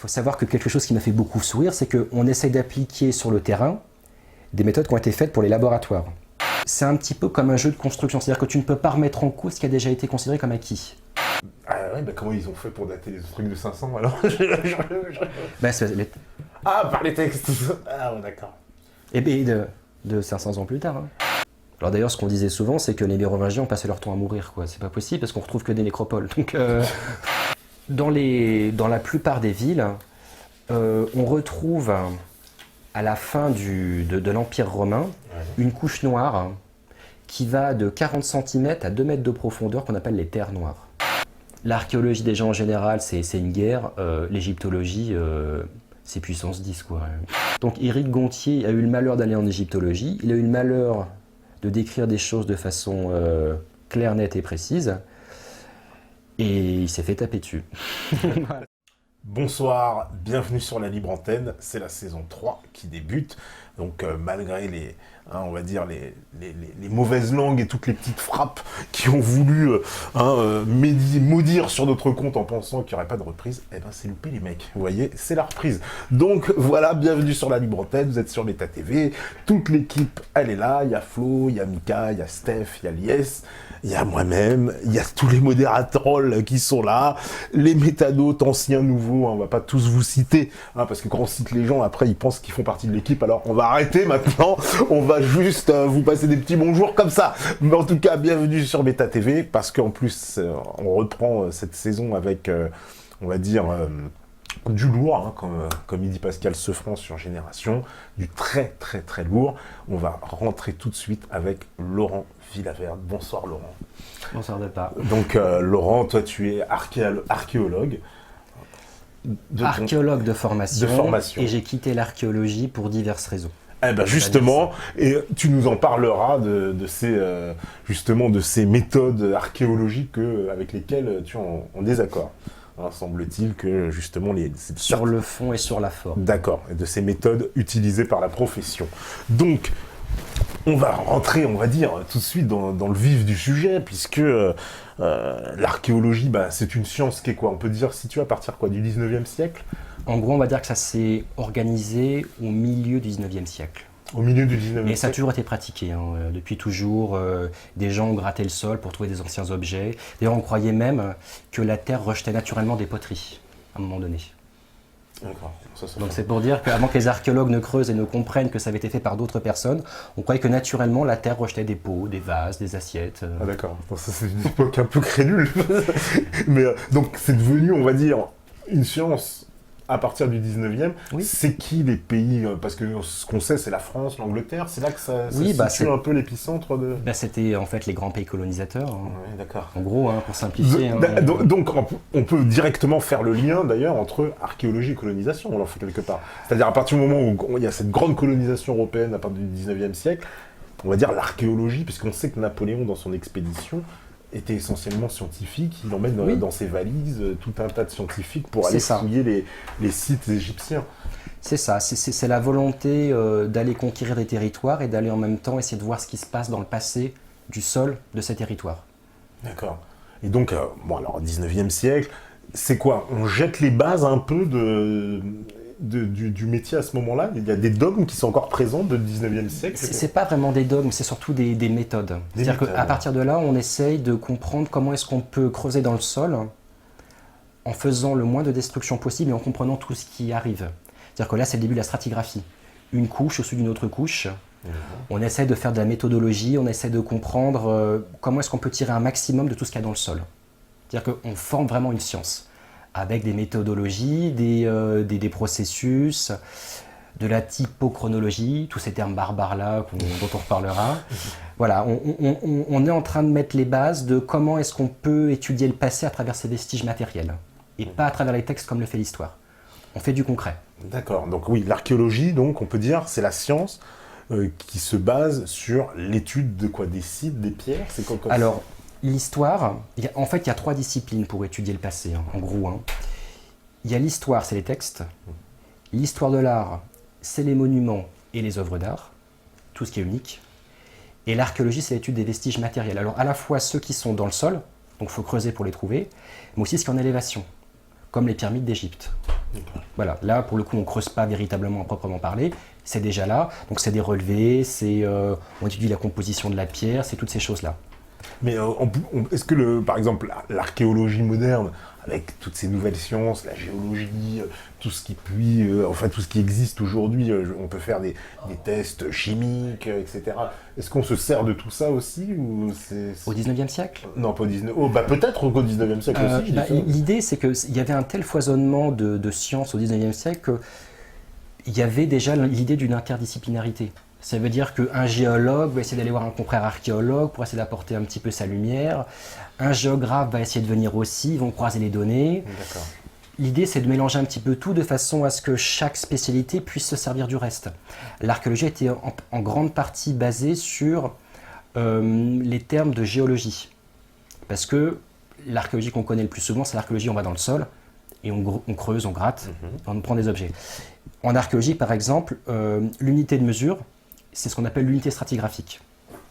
faut savoir que quelque chose qui m'a fait beaucoup sourire, c'est qu'on essaye d'appliquer sur le terrain des méthodes qui ont été faites pour les laboratoires. C'est un petit peu comme un jeu de construction, c'est-à-dire que tu ne peux pas remettre en cause ce qui a déjà été considéré comme acquis. Ah ouais, bah comment ils ont fait pour dater les trucs de 500 alors? Ah, par les textes. Ah ouais, d'accord. Et bien de 500 ans plus tard. Hein. Alors d'ailleurs, ce qu'on disait souvent, c'est que les Mérovingiens ont passé leur temps à mourir, quoi. C'est pas possible parce qu'on retrouve que des nécropoles. Donc, dans la plupart des villes, on retrouve à la fin de l'Empire romain une couche noire qui va de 40 cm à 2 mètres de profondeur qu'on appelle les terres noires. L'archéologie des gens en général, c'est une guerre. L'égyptologie, c'est puissance 10, quoi. Donc Éric Gontier a eu le malheur d'aller en égyptologie. Il a eu le malheur de décrire des choses de façon claire, nette et précise. Et il s'est fait taper dessus. Voilà. Bonsoir, bienvenue sur la Libre Antenne, c'est la saison 3 qui débute, donc malgré les, on va dire les mauvaises langues et toutes les petites frappes qui ont voulu maudire sur notre compte en pensant qu'il n'y aurait pas de reprise, eh ben c'est loupé les mecs, vous voyez, c'est la reprise. Donc voilà, bienvenue sur la Libre Antenne, vous êtes sur Beta TV, toute l'équipe elle est là, il y a Flo, il y a Mika, il y a Steph, il y a Lies, il y a moi-même, il y a tous les modérateurs qui sont là, les métanotes anciens, nouveaux, on va pas tous vous citer, parce que quand on cite les gens, après ils pensent qu'ils font partie de l'équipe, alors on va arrêter maintenant, on va juste vous passer des petits bonjours comme ça. Mais en tout cas, bienvenue sur Beta TV, parce qu'en plus, on reprend cette saison avec, on va dire, du lourd, hein, comme il dit Pascal Seffran sur Génération, du très très très lourd. On va rentrer tout de suite avec Laurent Villaverde. Bonsoir Laurent. Bonsoir de part. Donc Laurent, toi tu es archéologue. Archéologue de formation. Et j'ai quitté l'archéologie pour diverses raisons. Eh ben justement, et tu nous en parleras de ces méthodes archéologiques avec lesquelles tu es en désaccord. Hein, semble-t-il que justement sur le fond et sur la forme. D'accord, et de ces méthodes utilisées par la profession. Donc, on va rentrer, on va dire, tout de suite dans le vif du sujet, puisque l'archéologie, c'est une science qui est quoi? On peut dire située à partir quoi, du 19e siècle? En gros, on va dire que ça s'est organisé au milieu du 19e siècle. Au milieu du 19e siècle. Et ça a toujours été pratiqué, hein, depuis toujours. Des gens ont gratté le sol pour trouver des anciens objets. D'ailleurs, on croyait même que la Terre rejetait naturellement des poteries, à un moment donné. D'accord. Donc c'est pour dire qu'avant que les archéologues ne creusent et ne comprennent que ça avait été fait par d'autres personnes, on croyait que naturellement la Terre rejetait des pots, des vases, des assiettes. Ah d'accord, ça c'est une époque un peu crédule. Mais donc c'est devenu, on va dire, une science à partir du 19e. Oui. C'est qui les pays? Parce que ce qu'on sait, c'est la France, l'Angleterre. C'est là que ça situe un peu l'épicentre de... C'était en fait les grands pays colonisateurs. Hein. Oui, d'accord. En gros, pour simplifier. Donc on peut directement faire le lien d'ailleurs entre archéologie et colonisation, on en fait quelque part. C'est-à-dire à partir du moment où il y a cette grande colonisation européenne à partir du 19e siècle, on va dire l'archéologie, puisqu'on sait que Napoléon, dans son expédition, était essentiellement scientifique, il emmène dans ses valises tout un tas de scientifiques pour aller fouiller les sites égyptiens. C'est ça, c'est la volonté d'aller conquérir des territoires et d'aller en même temps essayer de voir ce qui se passe dans le passé du sol de ces territoires. D'accord. Et donc, alors 19e siècle, c'est quoi? On jette les bases un peu du métier à ce moment-là? Il y a des dogmes qui sont encore présents du 19e siècle? C'est pas vraiment des dogmes, c'est surtout des méthodes. C'est-à-dire qu'à partir de là, on essaye de comprendre comment est-ce qu'on peut creuser dans le sol en faisant le moins de destruction possible et en comprenant tout ce qui arrive. C'est-à-dire que là, c'est le début de la stratigraphie. Une couche au-dessus d'une autre couche. On essaie de faire de la méthodologie, on essaie de comprendre comment est-ce qu'on peut tirer un maximum de tout ce qu'il y a dans le sol. C'est-à-dire qu'on forme vraiment une science, avec des méthodologies, des processus, de la typochronologie, tous ces termes barbares-là dont on reparlera. Voilà, on est en train de mettre les bases de comment est-ce qu'on peut étudier le passé à travers ces vestiges matériels, et pas à travers les textes comme le fait l'histoire. On fait du concret. D'accord, donc oui, l'archéologie, donc on peut dire, c'est la science qui se base sur l'étude de quoi? Des sites, des pierres? C'est quoi comme Alors, l'histoire, en fait, il y a 3 disciplines pour étudier le passé, en gros. Hein. Il y a l'histoire, c'est les textes. L'histoire de l'art, c'est les monuments et les œuvres d'art, tout ce qui est unique. Et l'archéologie, c'est l'étude des vestiges matériels. Alors, à la fois ceux qui sont dans le sol, donc il faut creuser pour les trouver, mais aussi ce qui est en élévation, comme les pyramides d'Égypte. Voilà, là pour le coup on ne creuse pas véritablement à proprement parler, c'est déjà là, donc c'est des relevés, on étudie la composition de la pierre, c'est toutes ces choses-là. Mais est-ce que, par exemple, l'archéologie moderne, avec toutes ces nouvelles sciences, la géologie, tout ce tout ce qui existe aujourd'hui, on peut faire des tests chimiques, etc. Est-ce qu'on se sert de tout ça aussi ou Au 19e siècle? Non, pas au 19e. Oh, bah peut-être au 19e siècle aussi. L'idée, c'est qu'il y avait un tel foisonnement de sciences au 19e siècle qu'il y avait déjà l'idée d'une interdisciplinarité. Ça veut dire qu'un géologue va essayer d'aller voir un confrère archéologue pour essayer d'apporter un petit peu sa lumière. Un géographe va essayer de venir aussi, ils vont croiser les données. D'accord. L'idée, c'est de mélanger un petit peu tout de façon à ce que chaque spécialité puisse se servir du reste. L'archéologie était en grande partie basée sur les termes de géologie. Parce que l'archéologie qu'on connaît le plus souvent, c'est l'archéologie, on va dans le sol, et on creuse, on gratte, on prend des objets. En archéologie, par exemple, l'unité de mesure, c'est ce qu'on appelle l'unité stratigraphique,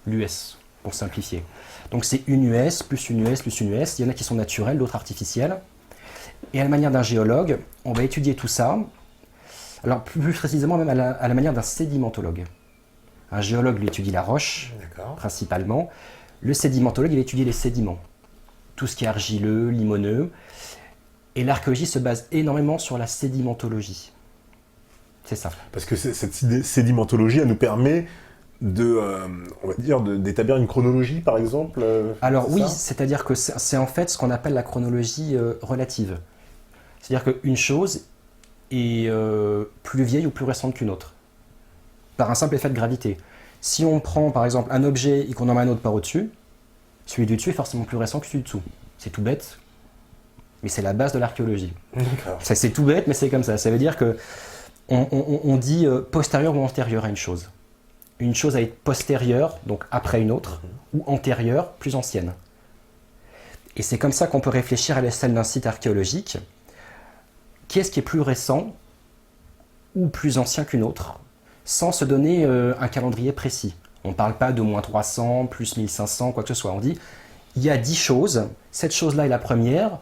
l'US, pour simplifier. Donc c'est une US, plus une US, plus une US. Il y en a qui sont naturelles, d'autres artificielles. Et à la manière d'un géologue, on va étudier tout ça, alors plus précisément même à la manière d'un sédimentologue. Un géologue, lui, étudie la roche, principalement. Le sédimentologue, il va étudier les sédiments. Tout ce qui est argileux, limoneux. Et l'archéologie se base énormément sur la sédimentologie. C'est ça. Parce que cette sédimentologie, elle nous permet on va dire, d'établir une chronologie, par exemple. Alors oui, c'est-à-dire que c'est en fait ce qu'on appelle la chronologie relative. C'est-à-dire qu'une chose est plus vieille ou plus récente qu'une autre, par un simple effet de gravité. Si on prend par exemple un objet et qu'on en met un autre par au-dessus, celui du dessus est forcément plus récent que celui du dessous. C'est tout bête, mais c'est la base de l'archéologie. C'est tout bête, mais c'est comme ça. Ça veut dire que on dit postérieur ou antérieur à une chose. Une chose à être postérieure, donc après une autre, ou antérieure, plus ancienne. Et c'est comme ça qu'on peut réfléchir à l'échelle d'un site archéologique. Qu'est-ce qui est plus récent ou plus ancien qu'une autre, sans se donner un calendrier précis. On ne parle pas de moins 300, plus 1500, quoi que ce soit. On dit, il y a 10 choses, cette chose-là est la première,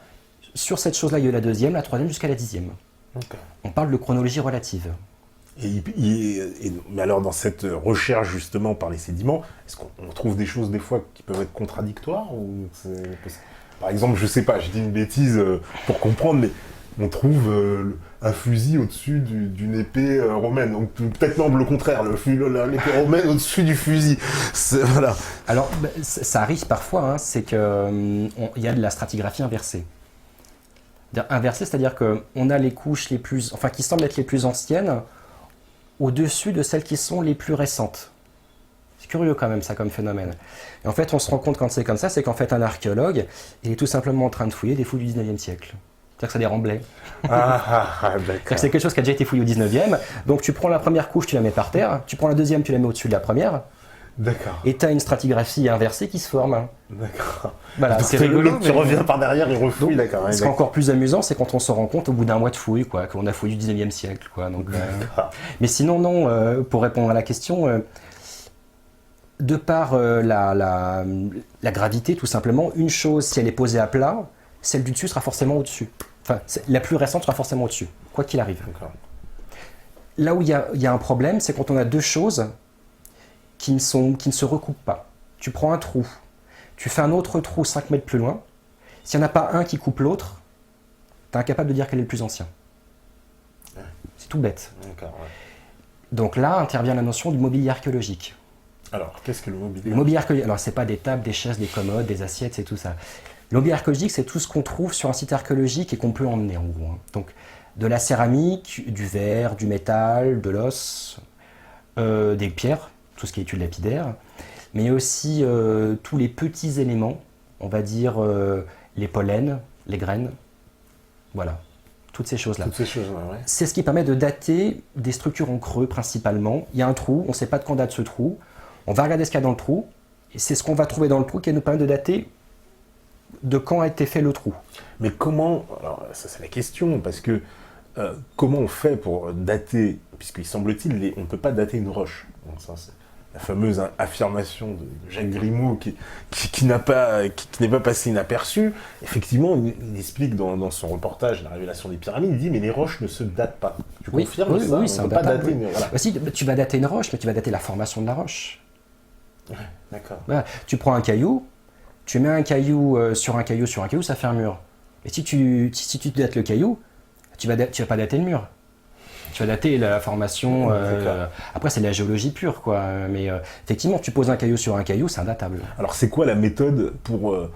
sur cette chose-là il y a eu la deuxième, la troisième jusqu'à la 10e. Okay. On parle de chronologie relative. Mais alors dans cette recherche justement par les sédiments, est-ce qu'on trouve des choses des fois qui peuvent être contradictoires Par exemple, je sais pas, je dis une bêtise pour comprendre, mais on trouve un fusil au-dessus d'une épée romaine. Donc peut-être même le contraire, l'épée romaine au-dessus du fusil. Voilà. Alors ça arrive parfois, hein, c'est qu'il y a de la stratigraphie inversée. Inversée, c'est-à-dire qu'on a les couches qui semblent être les plus anciennes, au-dessus de celles qui sont les plus récentes. C'est curieux quand même ça comme phénomène. Et en fait on se rend compte quand c'est comme ça, c'est qu'en fait un archéologue, il est tout simplement en train de fouiller des fouilles du 19e siècle. C'est-à-dire que c'est des remblais. C'est-à-dire que c'est quelque chose qui a déjà été fouillé au 19e, donc tu prends la première couche, tu la mets par terre, tu prends la deuxième, tu la mets au-dessus de la première, d'accord. Et tu as une stratigraphie inversée qui se forme. D'accord. Voilà, c'est rigolo. Tu reviens par derrière et refouille, d'accord. Ce qui est encore plus amusant, c'est quand on se rend compte au bout d'un mois de fouille, qu'on a fouillé du 19e siècle. Donc, mais sinon, non, pour répondre à la question, de par la gravité, tout simplement, une chose, si elle est posée à plat, celle du dessus sera forcément au-dessus. Enfin, la plus récente sera forcément au-dessus, quoi qu'il arrive. Là où il y a un problème, c'est quand on a deux choses qui ne se recoupent pas. Tu prends un trou, tu fais un autre trou 5 mètres plus loin, s'il n'y en a pas un qui coupe l'autre, tu es incapable de dire quel est le plus ancien. Ouais. C'est tout bête. Ouais. Donc là intervient la notion du mobilier archéologique. Alors, qu'est-ce que le mobilier ? Le mobilier archéologique, alors c'est pas des tables, des chaises, des commodes, des assiettes, c'est tout ça. Le mobilier archéologique, c'est tout ce qu'on trouve sur un site archéologique et qu'on peut emmener en gros. Donc de la céramique, du verre, du métal, de l'os, des pierres, tout ce qui est étude lapidaire, mais aussi tous les petits éléments, on va dire les pollens, les graines, voilà, toutes ces choses-là. Toutes ces choses-là, ouais. C'est ce qui permet de dater des structures en creux principalement. Il y a un trou, on ne sait pas de quand date ce trou, on va regarder ce qu'il y a dans le trou, et c'est ce qu'on va trouver dans le trou qui nous permet de dater de quand a été fait le trou. Mais comment, alors ça c'est la question, parce que comment on fait pour dater, puisqu'il semble-t-il, on ne peut pas dater une roche. Donc, ça, la fameuse affirmation de Jacques Grimaud qui n'est pas passé inaperçue. Effectivement, il explique dans son reportage La révélation des pyramides, il dit mais les roches ne se datent pas. Tu confirmes ça? Oui, on ne peut pas dater. Voilà. Si, tu vas dater une roche, mais tu vas dater la formation de la roche. Ouais, d'accord. Voilà. Tu prends un caillou, tu mets un caillou sur un caillou sur un caillou, ça fait un mur. Et si tu dates le caillou, tu vas pas dater le mur. Tu vas dater la formation. Après, c'est de la géologie pure, quoi. Mais effectivement, tu poses un caillou sur un caillou, c'est indatable. Alors, c'est quoi la méthode pour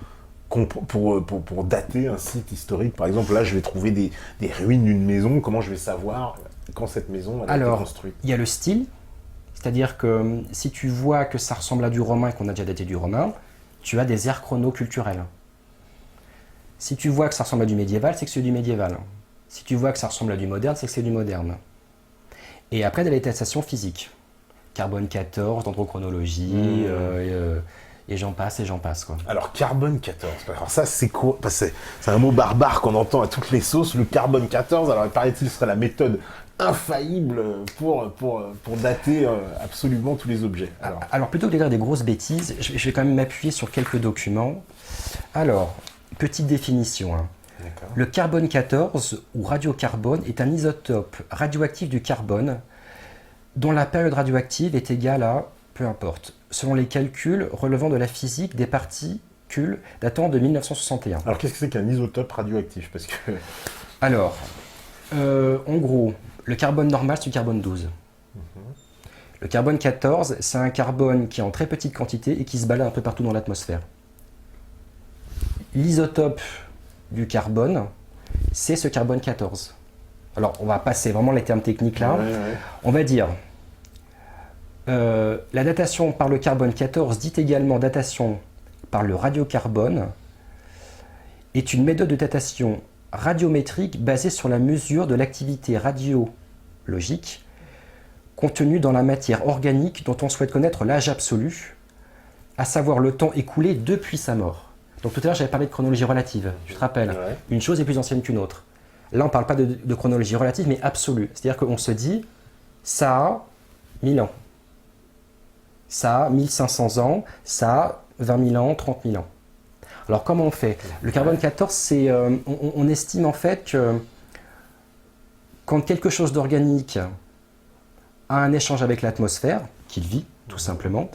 dater un site historique? Par exemple, là, je vais trouver des ruines d'une maison. Comment je vais savoir quand cette maison a été construite? Il y a le style. C'est-à-dire que si tu vois que ça ressemble à du romain et qu'on a déjà daté du romain, tu as des aires chronoculturelles. Si tu vois que ça ressemble à du médiéval, c'est que c'est du médiéval. Si tu vois que ça ressemble à du moderne, c'est que c'est du moderne. Et après, il y a les datation physique. Carbone 14, dendrochronologie, et j'en passe, quoi. Alors, carbone 14, alors ça, c'est quoi? C'est un mot barbare qu'on entend à toutes les sauces, le carbone 14. Alors, il paraît-il, ce serait la méthode infaillible pour dater absolument tous les objets. Alors, plutôt que de dire des grosses bêtises, je vais quand même m'appuyer sur quelques documents. Alors, petite définition, hein. Le carbone 14 ou radiocarbone est un isotope radioactif du carbone dont la période radioactive est égale à, peu importe, selon les calculs relevant de la physique des particules datant de 1961. Alors qu'est-ce que c'est qu'un isotope radioactif? Parce que... Alors, en gros, le carbone normal c'est du carbone 12. Le carbone 14 c'est un carbone qui est en très petite quantité et qui se balade un peu partout dans l'atmosphère. L'isotope du carbone, c'est ce carbone 14. Alors, on va passer vraiment les termes techniques là. On va dire, la datation par le carbone 14, dite également datation par le radiocarbone, est une méthode de datation radiométrique basée sur la mesure de l'activité radiologique contenue dans la matière organique dont on souhaite connaître l'âge absolu, à savoir le temps écoulé depuis sa mort. Donc tout à l'heure, j'avais parlé de chronologie relative, tu te rappelles. Une chose est plus ancienne qu'une autre. Là, on ne parle pas de chronologie relative, mais absolue. C'est-à-dire qu'on se dit, ça a 1000 ans, ça a 1500 ans, ça a 20 000 ans, 30 000 ans. Alors comment on fait? Le carbone 14, on estime en fait que quand quelque chose d'organique a un échange avec l'atmosphère, qu'il vit tout simplement,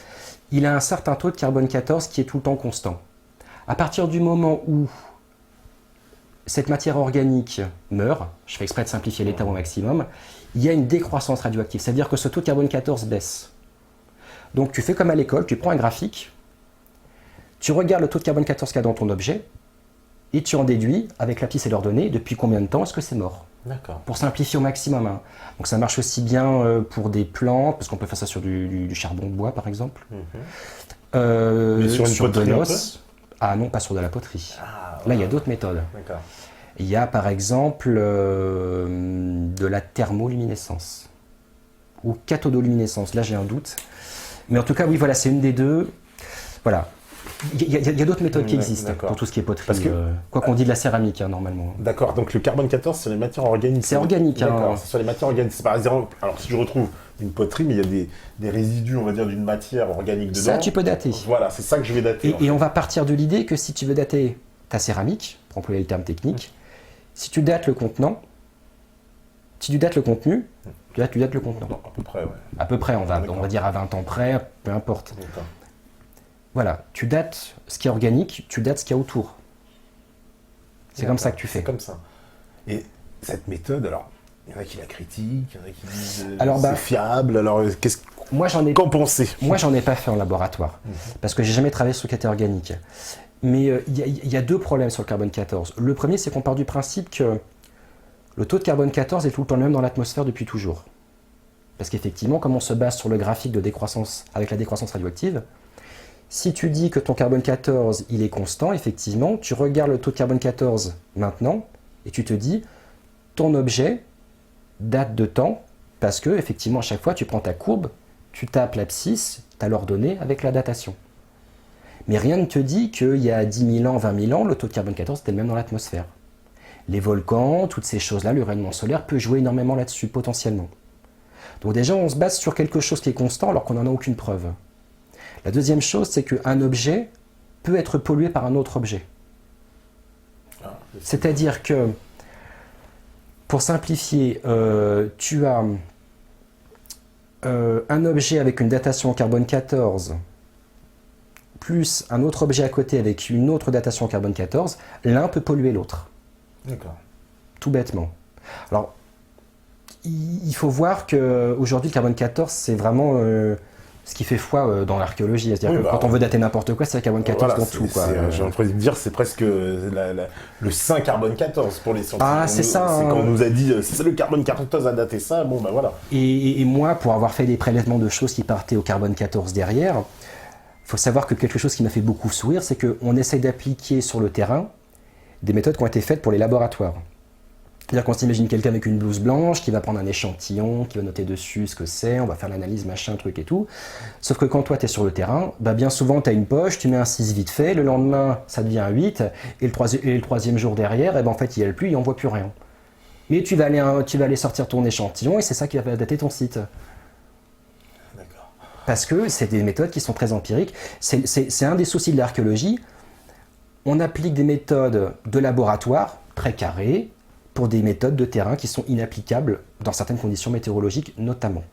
il a un certain taux de carbone 14 qui est tout le temps constant. À partir du moment où cette matière organique meurt, je fais exprès de simplifier l'état au maximum, il y a une décroissance radioactive, c'est-à-dire que ce taux de carbone 14 baisse. Donc tu fais comme à l'école, tu prends un graphique, tu regardes le taux de carbone 14 qu'il y a dans ton objet, et tu en déduis, avec l'abscisse et leurs données, depuis combien de temps est-ce que c'est mort. D'accord. Pour simplifier au maximum. Hein. Donc ça marche aussi bien pour des plantes, parce qu'on peut faire ça sur du charbon de bois par exemple. Mais sur une poterie un peu ? Ah non, pas sur de la poterie. Ah, Là, il y a d'autres méthodes. D'accord. Il y a par exemple de la thermoluminescence ou cathodoluminescence. Là, j'ai un doute. Mais en tout cas, oui, voilà, c'est une des deux. Voilà. Il y a d'autres méthodes qui existent pour tout ce qui est poterie. Parce que, quoi qu'on dit de la céramique, hein, normalement. D'accord, donc le carbone 14, c'est les matières organiques. C'est organique. D'accord, hein. c'est sur les matières organiques. C'est par exemple, alors si je retrouve une poterie, mais il y a des résidus, on va dire, d'une matière organique dedans. Ça, tu peux dater. Voilà, c'est ça que je vais dater. Et on va partir de l'idée que si tu veux dater ta céramique, pour employer le terme technique, si tu dates le contenant, si tu dates le contenu, tu dates le contenant. À peu près, ouais. À peu près, on va dire à 20 ans près, peu importe. D'accord. Voilà, tu dates ce qui est organique, tu dates ce qu'il y a autour. C'est comme ça que tu fais. C'est comme ça. Et cette méthode, alors, il y en a qui la critiquent, il y en a qui disent c'est fiable, alors qu'en pensez? Moi, j'en ai pas fait en laboratoire, parce que j'ai jamais travaillé sur le critère organique. Mais il y a deux problèmes sur le carbone 14. Le premier, c'est qu'on part du principe que le taux de carbone 14 est tout le temps le même dans l'atmosphère depuis toujours. Parce qu'effectivement, comme on se base sur le graphique de décroissance avec la décroissance radioactive, si tu dis que ton carbone 14 il est constant, effectivement, tu regardes le taux de carbone 14 maintenant et tu te dis ton objet date de temps parce que effectivement à chaque fois tu prends ta courbe, tu tapes l'abscisse, tu as l'ordonnée avec la datation. Mais rien ne te dit qu'il y a 10 000 ans, 20 000 ans, le taux de carbone 14 était le même dans l'atmosphère. Les volcans, toutes ces choses-là, le rayonnement solaire peut jouer énormément là-dessus potentiellement. Donc déjà, on se base sur quelque chose qui est constant alors qu'on n'en a aucune preuve. La deuxième chose, c'est qu'un objet peut être pollué par un autre objet. C'est-à-dire que, pour simplifier, tu as un objet avec une datation carbone 14 plus un autre objet à côté avec une autre datation carbone 14, l'un peut polluer l'autre. D'accord. Tout bêtement. Alors, il faut voir qu'aujourd'hui, le carbone 14, c'est vraiment ce qui fait foi dans l'archéologie. C'est-à-dire que quand on veut dater n'importe quoi, c'est le carbone 14 dans tout. J'ai envie de dire, c'est presque le saint carbone 14 pour les scientifiques. Ah, c'est ça. C'est quand on nous a dit, c'est le carbone 14 à dater ça, bon ben voilà. Et moi, pour avoir fait des prélèvements de choses qui partaient au carbone 14 derrière, il faut savoir que quelque chose qui m'a fait beaucoup sourire, c'est qu'on essaye d'appliquer sur le terrain des méthodes qui ont été faites pour les laboratoires. C'est-à-dire qu'on s'imagine quelqu'un avec une blouse blanche qui va prendre un échantillon, qui va noter dessus ce que c'est, on va faire l'analyse, machin, truc et tout. Sauf que quand toi, tu es sur le terrain, bah bien souvent, tu as une poche, tu mets un 6 vite fait, le lendemain, ça devient un 8, et le troisième jour derrière, et ben en fait, il n'y a plus, il n'en voit plus rien. Mais tu vas aller sortir ton échantillon, et c'est ça qui va dater ton site. D'accord. Parce que c'est des méthodes qui sont très empiriques. C'est un des soucis de l'archéologie. On applique des méthodes de laboratoire, très carrées, pour des méthodes de terrain qui sont inapplicables dans certaines conditions météorologiques notamment.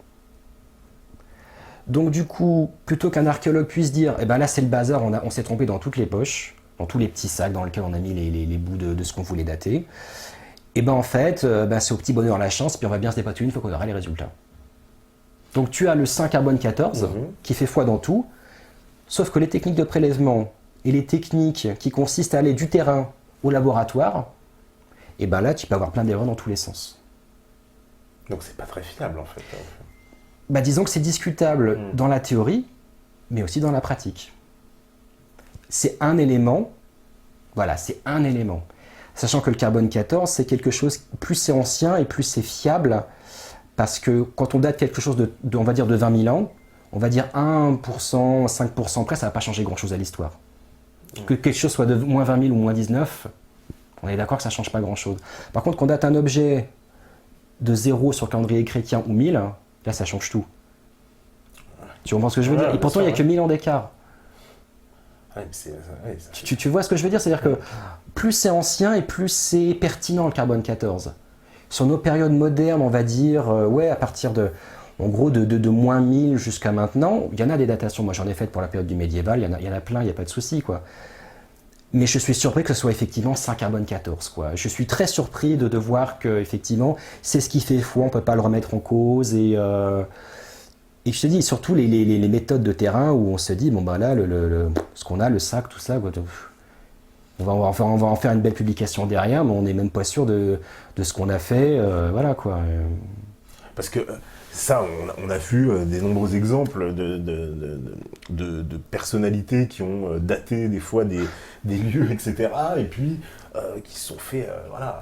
Donc du coup, plutôt qu'un archéologue puisse dire eh ben là c'est le bazar, on s'est trompé dans toutes les poches, dans tous les petits sacs dans lesquels on a mis les bouts de ce qu'on voulait dater, et ben en fait, c'est au petit bonheur la chance, puis on va bien se dépatouiller une fois qu'on aura les résultats. Donc tu as le saint carbone 14 qui fait foi dans tout, sauf que les techniques de prélèvement et les techniques qui consistent à aller du terrain au laboratoire, et ben là, tu peux avoir plein d'erreurs dans tous les sens. Donc c'est pas très fiable en fait. Bah, disons que c'est discutable dans la théorie, mais aussi dans la pratique. C'est un élément, voilà, c'est un élément. Sachant que le carbone 14, c'est quelque chose, plus c'est ancien et plus c'est fiable, parce que quand on date quelque chose on va dire de 20 000 ans, on va dire 1%, 5% près, ça va pas changer grand-chose à l'histoire. Que quelque chose soit de moins 20 000 ou moins 19, on est d'accord que ça ne change pas grand-chose. Par contre, qu'on date un objet de 0 sur le calendrier chrétien ou 1000, là, ça change tout. Tu comprends ce que je veux dire? Et pourtant, il n'y a que 1000 ans d'écart. Tu vois ce que je veux dire? C'est-à-dire que plus c'est ancien et plus c'est pertinent, le carbone 14. Sur nos périodes modernes, on va dire, à partir de, en gros, de moins 1000 jusqu'à maintenant, il y en a des datations. Moi, j'en ai fait pour la période du médiéval, il y en a plein, il n'y a pas de souci, quoi. Mais je suis surpris que ce soit effectivement saint carbone 14, quoi. Je suis très surpris de voir que effectivement c'est ce qui fait foi, on ne peut pas le remettre en cause. Et je te dis, surtout les méthodes de terrain où on se dit, bon bah là, ce qu'on a, le sac, tout ça, quoi, on va en faire une belle publication derrière, mais on n'est même pas sûr de ce qu'on a fait, voilà quoi. Parce que ça, on a vu des nombreux exemples de personnalités qui ont daté des fois des lieux, etc. Et puis qui se sont fait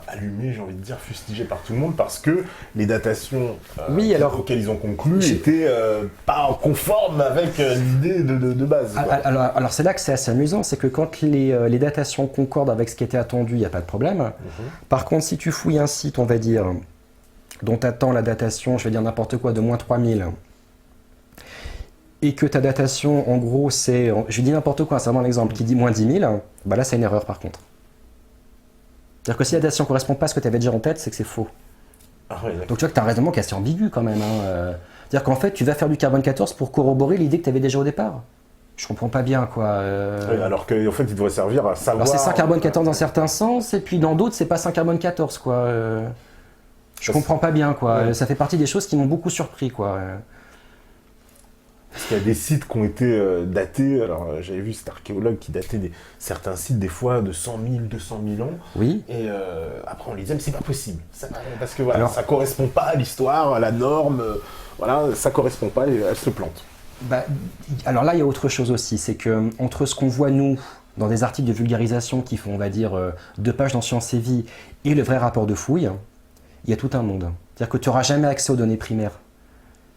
allumer, j'ai envie de dire, fustigés par tout le monde parce que les datations auxquelles ils ont conclu n'étaient pas conformes avec l'idée de base. Alors c'est là que c'est assez amusant, c'est que quand les datations concordent avec ce qui était attendu, il n'y a pas de problème. Par contre, si tu fouilles un site, on va dire, dont tu attends la datation, je vais dire n'importe quoi, de moins 3000, et que ta datation, en gros, c'est, je dis n'importe quoi, c'est vraiment un exemple, qui dit moins 10 000, bah là, c'est une erreur par contre. C'est-à-dire que si la datation ne correspond pas à ce que tu avais déjà en tête, c'est que c'est faux. Donc tu vois que tu as un raisonnement qui est assez ambigu quand même. C'est-à-dire qu'en fait, tu vas faire du carbone 14 pour corroborer l'idée que tu avais déjà au départ. Je comprends pas bien, quoi. Alors qu'en fait, il devrait servir à savoir... Alors c'est saint carbone 14 dans certains sens, et puis dans d'autres, c'est pas saint carbone 14, quoi. Je comprends pas bien, quoi. Ouais. Ça fait partie des choses qui m'ont beaucoup surpris, quoi. Parce qu'il y a des sites qui ont été datés. Alors, j'avais vu cet archéologue qui datait certains sites, des fois, de 100 000, 200 000 ans. Oui. Et après, on lui disait, mais c'est pas possible. Parce que voilà, ça correspond pas à l'histoire, à la norme. Voilà, ça correspond pas et elle se plante. Alors là, il y a autre chose aussi. C'est que entre ce qu'on voit, nous, dans des articles de vulgarisation qui font, on va dire, 2 pages dans Science et Vie et le vrai rapport de fouille, il y a tout un monde. C'est-à-dire que tu n'auras jamais accès aux données primaires.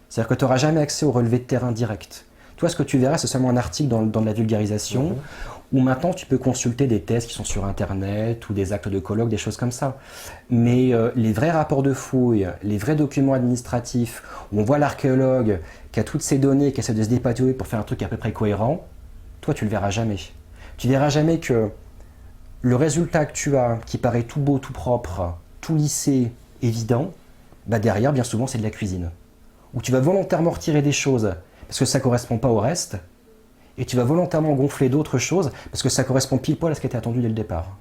C'est-à-dire que tu n'auras jamais accès aux relevés de terrain direct. Toi, ce que tu verras, c'est seulement un article dans de la vulgarisation, où maintenant tu peux consulter des thèses qui sont sur Internet, ou des actes de colloque, des choses comme ça. Mais les vrais rapports de fouilles, les vrais documents administratifs, où on voit l'archéologue qui a toutes ces données, qui essaie de se dépatouiller pour faire un truc à peu près cohérent, toi, tu le verras jamais. Tu verras jamais que le résultat que tu as, qui paraît tout beau, tout propre, tout lissé, évident, bah derrière, bien souvent, c'est de la cuisine. Où tu vas volontairement retirer des choses parce que ça ne correspond pas au reste, et tu vas volontairement gonfler d'autres choses parce que ça correspond pile poil à ce qui était attendu dès le départ.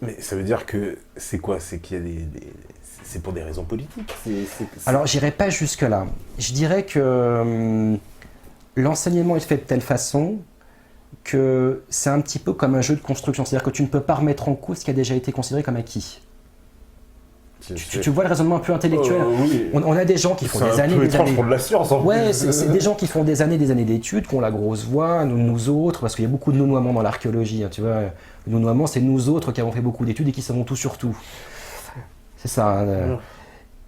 Mais ça veut dire que c'est quoi? C'est qu'il y a c'est pour des raisons politiques? Alors, j'irai pas jusque-là. Je dirais que l'enseignement est fait de telle façon que c'est un petit peu comme un jeu de construction. C'est-à-dire que tu ne peux pas remettre en cause ce qui a déjà été considéré comme acquis. Tu vois le raisonnement un peu intellectuel. Oui. On a des gens qui font des années, des années. Pour de la science, en ouais, c'est des gens qui font des années d'études, qui ont la grosse voix, nous autres, parce qu'il y a beaucoup de nounoiements dans l'archéologie. Hein, tu vois, le nounoiement, c'est nous autres qui avons fait beaucoup d'études et qui savons tout sur tout. C'est ça.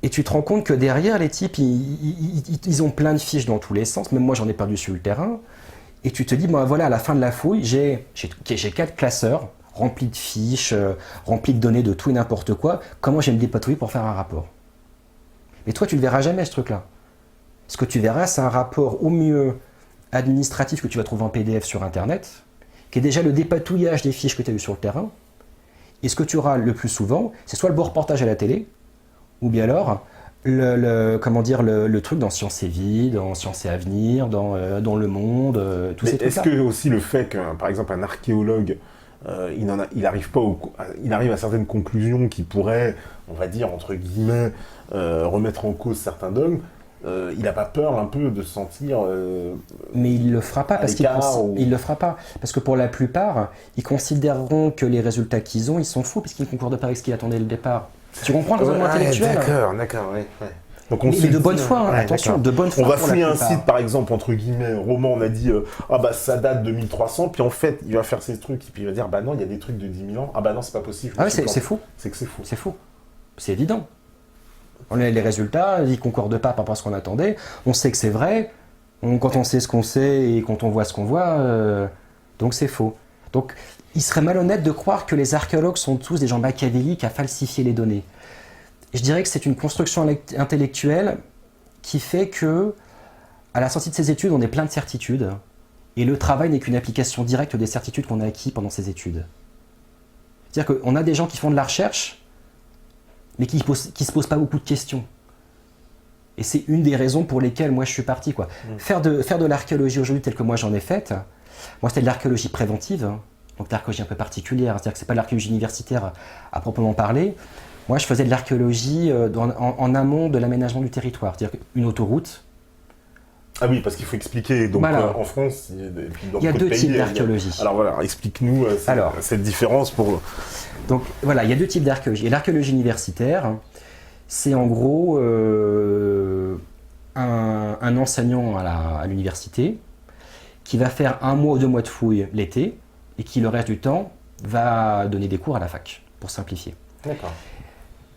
Et tu te rends compte que derrière, les types, ils ont plein de fiches dans tous les sens. Même moi, j'en ai perdu sur le terrain. Et tu te dis, bon, voilà, à la fin de la fouille, j'ai 4 classeurs remplis de fiches, remplis de données de tout et n'importe quoi. Comment je vais me dépatouiller pour faire un rapport? Mais toi, tu ne le verras jamais, ce truc-là. Ce que tu verras, c'est un rapport au mieux administratif que tu vas trouver en PDF sur Internet, qui est déjà le dépatouillage des fiches que tu as eues sur le terrain. Et ce que tu auras le plus souvent, c'est soit le beau reportage à la télé, ou bien alors le truc dans Sciences et Vie, dans Sciences et Avenir, dans Le Monde, tous ces trucs-là. Est-ce que aussi le fait que, par exemple, un archéologue, il arrive à certaines conclusions qui pourraient, on va dire, entre guillemets, remettre en cause certains dogmes, il n'a pas peur un peu de se sentir mais il le fera pas il le fera pas parce que pour la plupart ils considéreront que les résultats qu'ils ont ils sont faux puisqu'ils ne concordent pas avec ce qu'ils attendaient le départ. Tu comprends le raisonnement intellectuel? D'accord, ouais. Donc mais de bonne foi, hein, attention, de bonne foi. On va fouiller un site, par exemple, entre guillemets, roman, on a dit ça date de 1300, puis en fait, il va faire ces trucs, et puis il va dire bah non, il y a des trucs de 10 000 ans, ah bah non, c'est pas possible. Ah ouais, c'est faux. C'est que c'est faux. C'est faux. C'est évident. Les résultats, ils ne concordent pas par rapport à ce qu'on attendait. On sait que c'est vrai, quand on sait ce qu'on sait et quand on voit ce qu'on voit, donc c'est faux. Donc il serait malhonnête de croire que les archéologues sont tous des gens machiavéliques à falsifier les données. Je dirais que c'est une construction intellectuelle qui fait que, à la sortie de ces études, on est plein de certitudes, et le travail n'est qu'une application directe des certitudes qu'on a acquises pendant ces études. C'est-à-dire qu'on a des gens qui font de la recherche, mais qui ne se posent pas beaucoup de questions. Et c'est une des raisons pour lesquelles moi je suis parti. Faire de l'archéologie aujourd'hui telle que moi j'en ai faite, moi c'était de l'archéologie préventive, donc de l'archéologie un peu particulière, c'est-à-dire que ce n'est pas de l'archéologie universitaire à proprement parler. Moi, je faisais de l'archéologie en amont de l'aménagement du territoire, c'est-à-dire une autoroute. Ah oui, parce qu'il faut expliquer. Donc voilà. En France, il y a deux types d'archéologie. Alors voilà, explique-nous cette différence pour. Donc voilà, il y a deux types d'archéologie. Et l'archéologie universitaire, c'est en gros un enseignant à l'université qui va faire 1 mois ou 2 mois de fouille l'été et qui, le reste du temps, va donner des cours à la fac, pour simplifier. D'accord.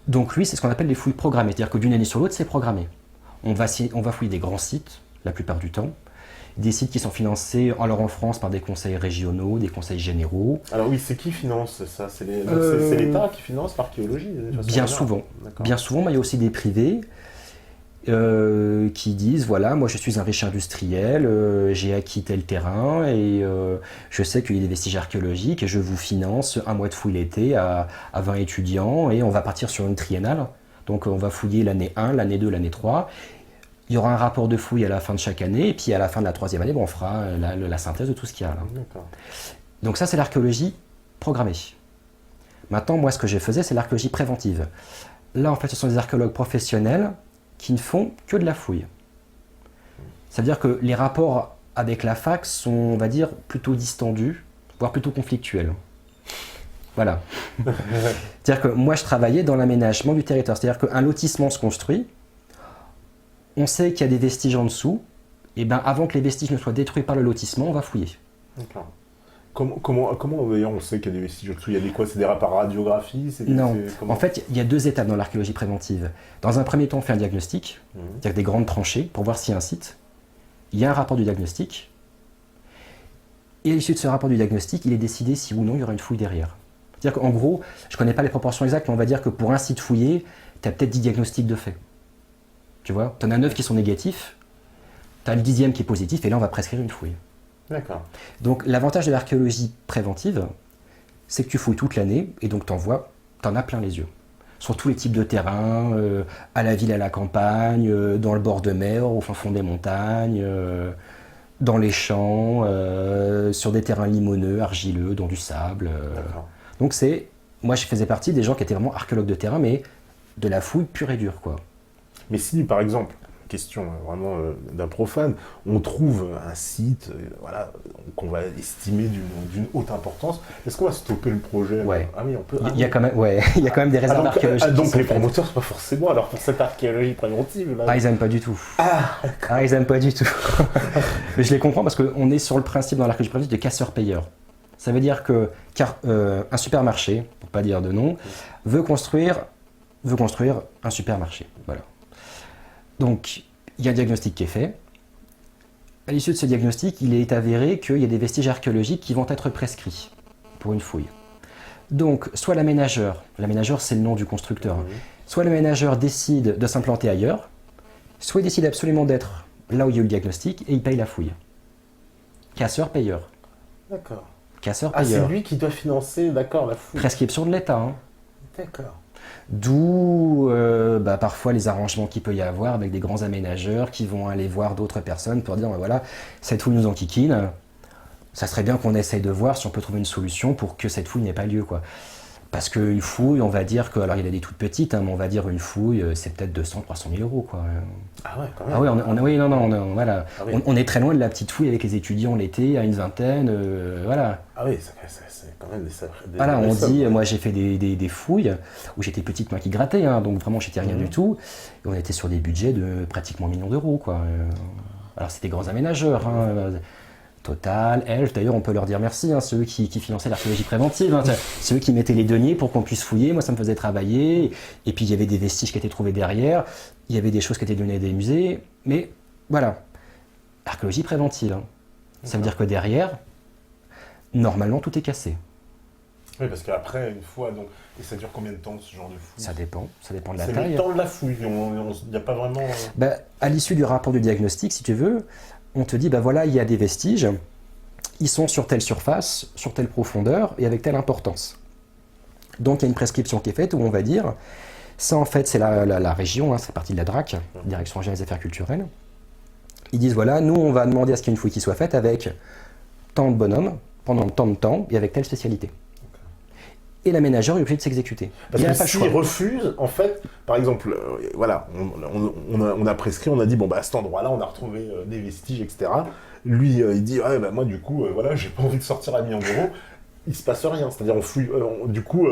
Donc lui, c'est ce qu'on appelle des fouilles programmées, c'est-à-dire que d'une année sur l'autre, c'est programmé. On va fouiller des grands sites, la plupart du temps, des sites qui sont financés, alors en France, par des conseils régionaux, des conseils généraux. Alors oui, c'est qui finance ça? C'est l'État qui finance l'archéologie? Bien souvent, mais il y a aussi des privés qui disent, voilà, moi je suis un riche industriel, j'ai acquis tel terrain et je sais qu'il y a des vestiges archéologiques et je vous finance 1 mois de fouille l'été à 20 étudiants et on va partir sur une triennale. Donc on va fouiller l'année 1, l'année 2, l'année 3. Il y aura un rapport de fouille à la fin de chaque année et puis à la fin de la 3e année, on fera la synthèse de tout ce qu'il y a là. Donc ça c'est l'archéologie programmée. Maintenant, moi ce que je faisais, c'est l'archéologie préventive. Là en fait ce sont des archéologues professionnels qui ne font que de la fouille. C'est-à-dire que les rapports avec la fac sont, on va dire, plutôt distendus, voire plutôt conflictuels. Voilà. C'est-à-dire que moi, je travaillais dans l'aménagement du territoire. C'est-à-dire qu'un lotissement se construit, on sait qu'il y a des vestiges en dessous, et bien avant que les vestiges ne soient détruits par le lotissement, on va fouiller. D'accord. Comment d'ailleurs on sait qu'il y a des vestiges au-dessous? Il y a quoi? C'est des rapports radiographie? Non, en fait, il y a 2 étapes dans l'archéologie préventive. Dans un premier temps, on fait un diagnostic, c'est-à-dire des grandes tranchées, pour voir s'il y a un site. il y a un rapport du diagnostic, et à l'issue de ce rapport du diagnostic, il est décidé si ou non il y aura une fouille derrière. C'est-à-dire qu'en gros, je ne connais pas les proportions exactes, mais on va dire que pour un site fouillé, tu as peut-être 10 diagnostics de fait. Tu vois, tu en as 9 qui sont négatifs, tu as le 10e qui est positif, et là on va prescrire une fouille. D'accord. Donc l'avantage de l'archéologie préventive, c'est que tu fouilles toute l'année, et donc t'en as plein les yeux. Sur tous les types de terrains, à la ville, à la campagne, dans le bord de mer, au fin fond des montagnes, dans les champs, sur des terrains limoneux, argileux, dans du sable. Donc moi je faisais partie des gens qui étaient vraiment archéologues de terrain, mais de la fouille pure et dure, quoi. Mais si, par exemple, question vraiment d'un profane, on trouve un site voilà, qu'on va estimer d'une haute importance, est-ce qu'on va stopper le projet? Ouais. Ah oui, on peut. Il y a quand même des réserves archéologiques. Donc les promoteurs, c'est pas forcément, alors pour cette archéologie préventive. Là... Ah, ils aiment pas du tout. Ils aiment pas du tout. Mais je les comprends parce qu'on est sur le principe dans l'archéologie préventive de casseur-payeur. Ça veut dire que un supermarché, pour pas dire de nom, veut construire un supermarché. Voilà. Donc, il y a un diagnostic qui est fait. À l'issue de ce diagnostic, il est avéré qu'il y a des vestiges archéologiques qui vont être prescrits pour une fouille. Donc, soit l'aménageur c'est le nom du constructeur, soit l'aménageur décide de s'implanter ailleurs, soit il décide absolument d'être là où il y a eu le diagnostic et il paye la fouille. Casseur-payeur. D'accord. Casseur-payeur. C'est lui qui doit financer, d'accord, la fouille. Prescription de l'État. Hein. D'accord. D'où parfois les arrangements qu'il peut y avoir avec des grands aménageurs qui vont aller voir d'autres personnes pour dire voilà, cette fouille nous enquiquine, ça serait bien qu'on essaye de voir si on peut trouver une solution pour que cette fouille n'ait pas lieu, quoi. Parce qu'une fouille, on va dire que, alors il y a des toutes petites, hein, mais on va dire une fouille, c'est peut-être 200-300 000 euros, quoi. Ah ouais, quand même. Ah oui, voilà. Ah oui. On est très loin de la petite fouille avec les étudiants l'été, à une vingtaine, voilà. Ah oui, c'est quand même des voilà, on dit, moi j'ai fait des fouilles où j'étais petite, moi qui grattais, hein, donc vraiment j'étais rien du tout, et on était sur des budgets de pratiquement 1 million d'euros, quoi. Alors c'était grands aménageurs, hein, Total, Elf, d'ailleurs on peut leur dire merci, hein, ceux qui finançaient l'archéologie préventive, hein, ceux qui mettaient les deniers pour qu'on puisse fouiller, moi ça me faisait travailler, et puis il y avait des vestiges qui étaient trouvés derrière, il y avait des choses qui étaient données à des musées, mais voilà, archéologie préventive, hein. Ça veut dire que derrière, normalement tout est cassé. Oui, parce qu'après, une fois, donc, et ça dure combien de temps ce genre de fouille? Ça dépend de la taille. C'est le temps de la fouille, il n'y a pas vraiment... À l'issue du rapport du diagnostic, si tu veux, on te dit, voilà, il y a des vestiges, ils sont sur telle surface, sur telle profondeur et avec telle importance. Donc il y a une prescription qui est faite où on va dire, ça en fait c'est la région, hein, c'est partie de la DRAC, Direction Générale des Affaires Culturelles. Ils disent voilà, nous on va demander à ce qu'il y ait une fouille qui soit faite avec tant de bonhommes, pendant tant de temps et avec telle spécialité. Et l'aménageur est obligé de s'exécuter. Parce que s'il refuse, en fait, par exemple, voilà, on a prescrit, on a dit, à cet endroit-là, on a retrouvé des vestiges, etc. Lui, il dit, moi, du coup, voilà, j'ai pas envie de sortir à 1 million d'euros. Il se passe rien, c'est-à-dire on fouille, du coup,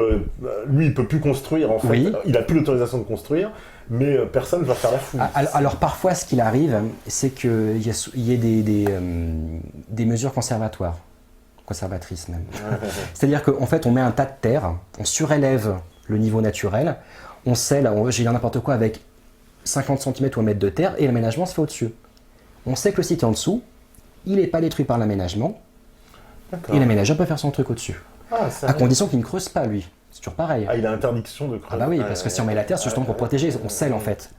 lui, il peut plus construire, en fait. Oui. Il a plus l'autorisation de construire, mais personne ne va faire la fouille. Alors parfois, ce qu'il arrive, c'est qu'il y ait des mesures conservatrices même. C'est-à-dire qu'en fait, on met un tas de terre, on surélève le niveau naturel, on scelle, j'ai dit n'importe quoi, avec 50 cm ou 1 mètre de terre, et l'aménagement se fait au-dessus. On sait que le site est en dessous, il n'est pas détruit par l'aménagement, et l'aménageur peut faire son truc au-dessus. À condition qu'il ne creuse pas, lui. C'est toujours pareil. Il a interdiction de creuser. Oui, parce que si on met la terre, c'est justement pour protéger, on scelle en fait.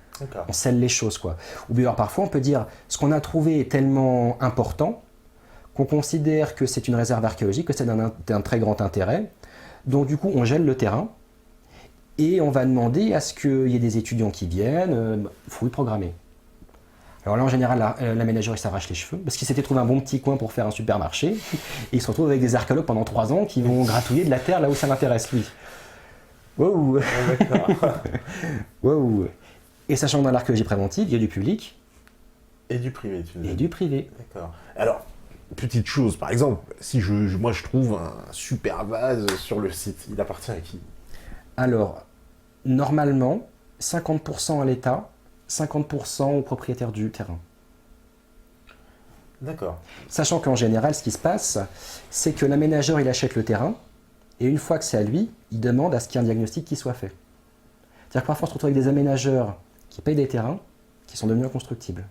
On scelle les choses, quoi. Ou bien alors parfois, on peut dire, ce qu'on a trouvé est tellement important, qu'on considère que c'est une réserve archéologique, que c'est d'un très grand intérêt. Donc du coup, on gèle le terrain et on va demander à ce qu'il y ait des étudiants qui viennent, fouille programmée. Alors là, en général, l'aménageur, il s'arrache les cheveux parce qu'il s'était trouvé un bon petit coin pour faire un supermarché et il se retrouve avec des archéologues pendant 3 ans qui vont gratouiller de la terre là où ça l'intéresse, lui. Wow. Wow. Et sachant que dans l'archéologie préventive, il y a du public. Et du privé, tu veux dire. Et du privé. D'accord. Alors, petite chose, par exemple, si moi je trouve un super vase sur le site, il appartient à qui? Alors, normalement, 50% à l'État, 50% aux propriétaires du terrain. D'accord. Sachant qu'en général, ce qui se passe, c'est que l'aménageur, il achète le terrain, et une fois que c'est à lui, il demande à ce qu'il y ait un diagnostic qui soit fait. C'est-à-dire que parfois, on se retrouve avec des aménageurs qui payent des terrains qui sont devenus inconstructibles.